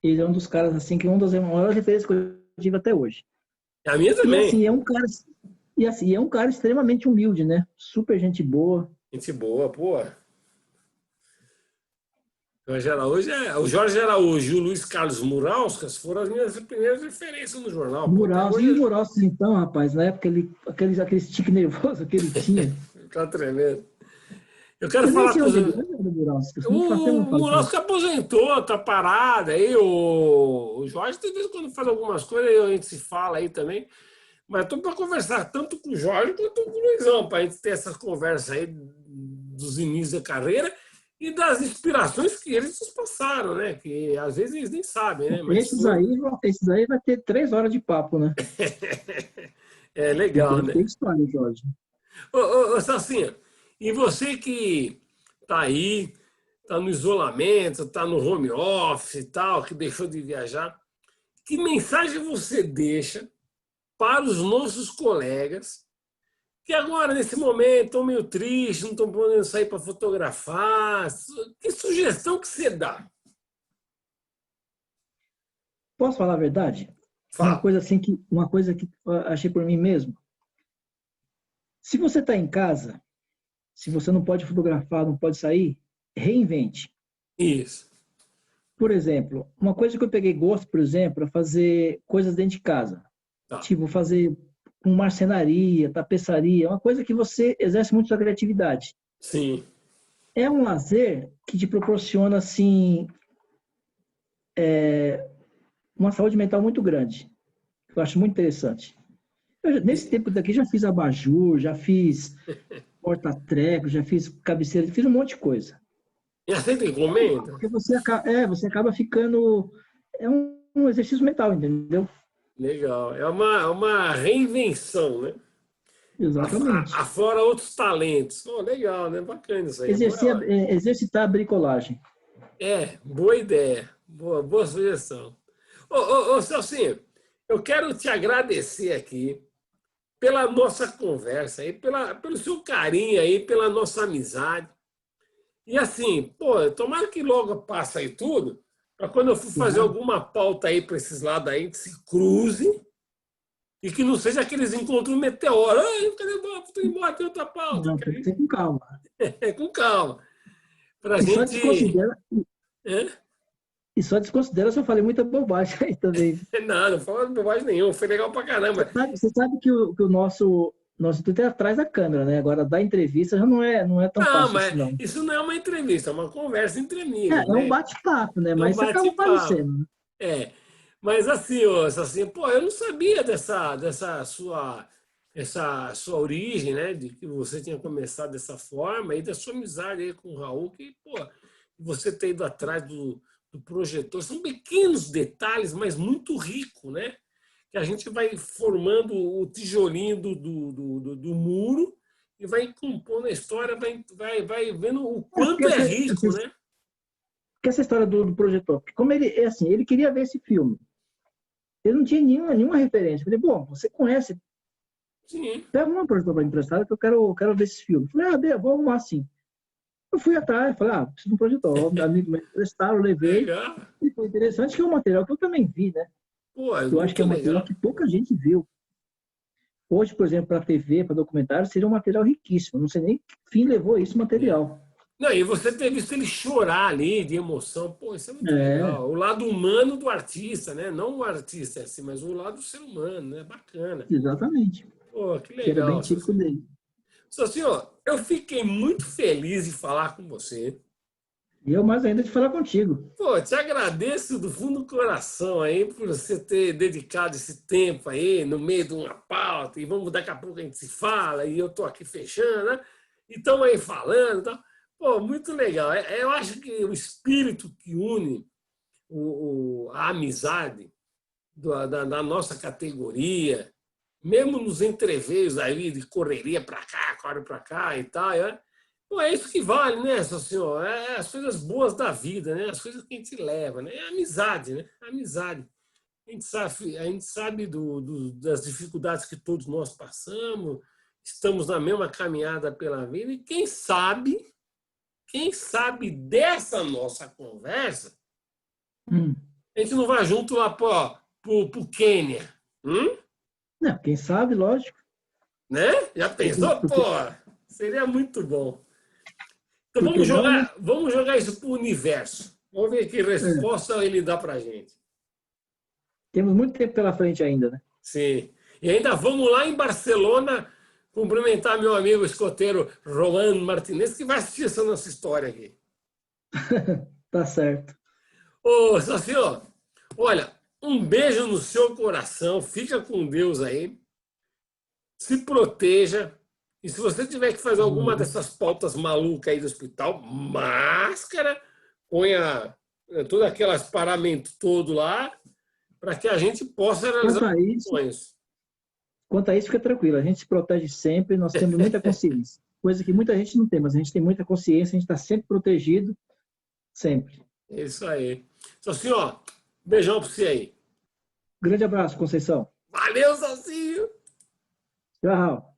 ele é um dos caras, assim, que é uma das maiores referências que eu tive até hoje. A minha E também. assim, é um cara extremamente humilde, né? Super gente boa. Gente boa, pô. O Jorge Araújo e o Luiz Carlos Murauskas foram as minhas primeiras referências no jornal. Pô, até E o hoje Muralski, então, rapaz, na época, aquele tique nervoso que ele tinha. tá tremendo. Eu quero Eu nem falar sei com onde ele anda, o Muralski. Muito faz tempo que eu o não falo com ele. Murauskas aposentou, tá parado. Aí o Jorge, de vez em quando faz algumas coisas, a gente se fala aí também. Mas estou para conversar tanto com o Jorge quanto com o Luizão, para a gente ter essa conversa aí dos inícios da carreira e das inspirações que eles nos passaram, né? Que às vezes eles nem sabem, né? Mas Esses aí vai ter 3 horas de papo, né? é legal, Deve ter né? história, Jorge. Ô, Salsinha, e você que está aí, está no isolamento, está no home office e tal, que deixou de viajar, que mensagem você deixa para os nossos colegas que agora, nesse momento, estão meio tristes, não estão podendo sair para fotografar? Que sugestão que você dá? Posso falar a verdade? Fala. Uma coisa que eu achei por mim mesmo. Se você está em casa, se você não pode fotografar, não pode sair, reinvente. Isso. Por exemplo, uma coisa que eu peguei gosto, por exemplo, é fazer coisas dentro de casa. Tá. Tipo, fazer com marcenaria, tapeçaria, uma coisa que você exerce muito sua criatividade. Sim. É um lazer que te proporciona, assim, uma saúde mental muito grande. Eu acho muito interessante. Nesse tempo daqui, já fiz abajur, já fiz porta-treco, já fiz cabeceira, fiz um monte de coisa. E aceita É legal, encomenda? porque você acaba ficando... É um exercício mental, entendeu? Legal. É uma reinvenção, né? Exatamente. Aflora outros talentos. Oh, legal, né? Bacana isso aí. Boa, Exercitar a bricolagem. boa ideia. Boa sugestão. Ô, Celcinho, eu quero te agradecer aqui pela nossa conversa aí, pelo seu carinho aí, pela nossa amizade. E assim, pô, tomara que logo passe aí tudo, para quando eu for fazer Claro. alguma pauta aí para esses lados aí, que se cruze e que não seja aqueles encontros meteoros. Ai, cadê o papo? Tô embora, tem outra pauta. Não, tem que ser com calma. Com calma. Para a E só gente. desconsidera, É? e só desconsidera se eu falei muita bobagem aí também. Não, não fala bobagem nenhuma, foi legal pra caramba. Você sabe que o nosso tudo é atrás da câmera, né? Agora, da entrevista já não é tão Não, fácil mas assim, não. isso não é uma entrevista, é uma conversa entre amigos, É um né? bate-papo, né? É um Mas isso acaba bate-papo. aparecendo, né? É. Mas assim, ó, assim, pô, eu não sabia essa sua origem, né? De que você tinha começado dessa forma e da sua amizade aí com o Raul, que, pô, você ter ido atrás do projetor. São pequenos detalhes, mas muito rico, né? Que a gente vai formando o tijolinho do muro e vai compondo a história, vai vendo o Porque quanto é rico, né? essa história do projetor, porque como ele, é assim, ele queria ver esse filme. Ele não tinha nenhuma referência. Eu falei, bom, você conhece, Sim, pega uma projetor para emprestar que eu quero ver esse filme. Eu falei, vou arrumar assim. Eu fui atrás, falei, preciso de um projetor. Meu amigo me emprestaram, eu levei. legal. E foi interessante que é um material que eu também vi, né? Pô, é Eu acho que muito é um material legal. que pouca gente viu. Hoje, por exemplo, para TV, para documentário, seria um material riquíssimo. Não sei nem que fim levou esse É. material. Não, e você ter visto ele chorar ali de emoção, pô, isso é muito É, legal. O lado humano do artista, né? Não o artista assim, mas o lado do ser humano, né? Bacana. exatamente. Pô, que Que era bem legal. típico dele. Só senhor, eu fiquei muito feliz de falar com você. E eu mais ainda de falar contigo. Pô, te agradeço do fundo do coração aí por você ter dedicado esse tempo aí no meio de uma pauta e vamos daqui a pouco a gente se fala e eu tô aqui fechando, né? E estamos aí falando, tá? Pô, muito legal. Eu acho que o espírito que une a amizade da nossa categoria, mesmo nos entreveios aí de correria para cá, corre para cá e tal, né? Pô, é isso que vale, né, senhor? É as coisas boas da vida, né? As coisas que a gente leva, né? É a amizade, né? A amizade. A gente sabe das dificuldades que todos nós passamos, estamos na mesma caminhada pela vida, e quem sabe dessa nossa conversa, Hum. a gente não vai junto lá pro Quênia. Não, quem sabe, lógico. Né? Já pensou? Pô, Porque, seria muito bom. Então porque vamos não, né? jogar isso para o universo. Vamos ver que É, resposta ele dá para a gente. temos muito tempo pela frente ainda, né? Sim. E ainda vamos lá em Barcelona cumprimentar meu amigo escoteiro Roman Martinez, que vai assistir essa nossa história aqui. Tá certo. Ô, Sacio, olha, um beijo no seu coração. Fica com Deus aí. se proteja. E se você tiver que fazer alguma Uhum. dessas pautas malucas aí do hospital, máscara, ponha todo aqueles paramentos todo lá, para que a gente possa realizar Quanto a os isso, sonhos. quanto a isso, fica tranquilo. A gente se protege sempre, nós temos muita consciência. Coisa que muita gente não tem, mas a gente tem muita consciência, a gente está sempre protegido, sempre. É isso aí. Então, assim, ó, beijão para você aí. Grande abraço, Conceição. Valeu, Salsinho! Tchau.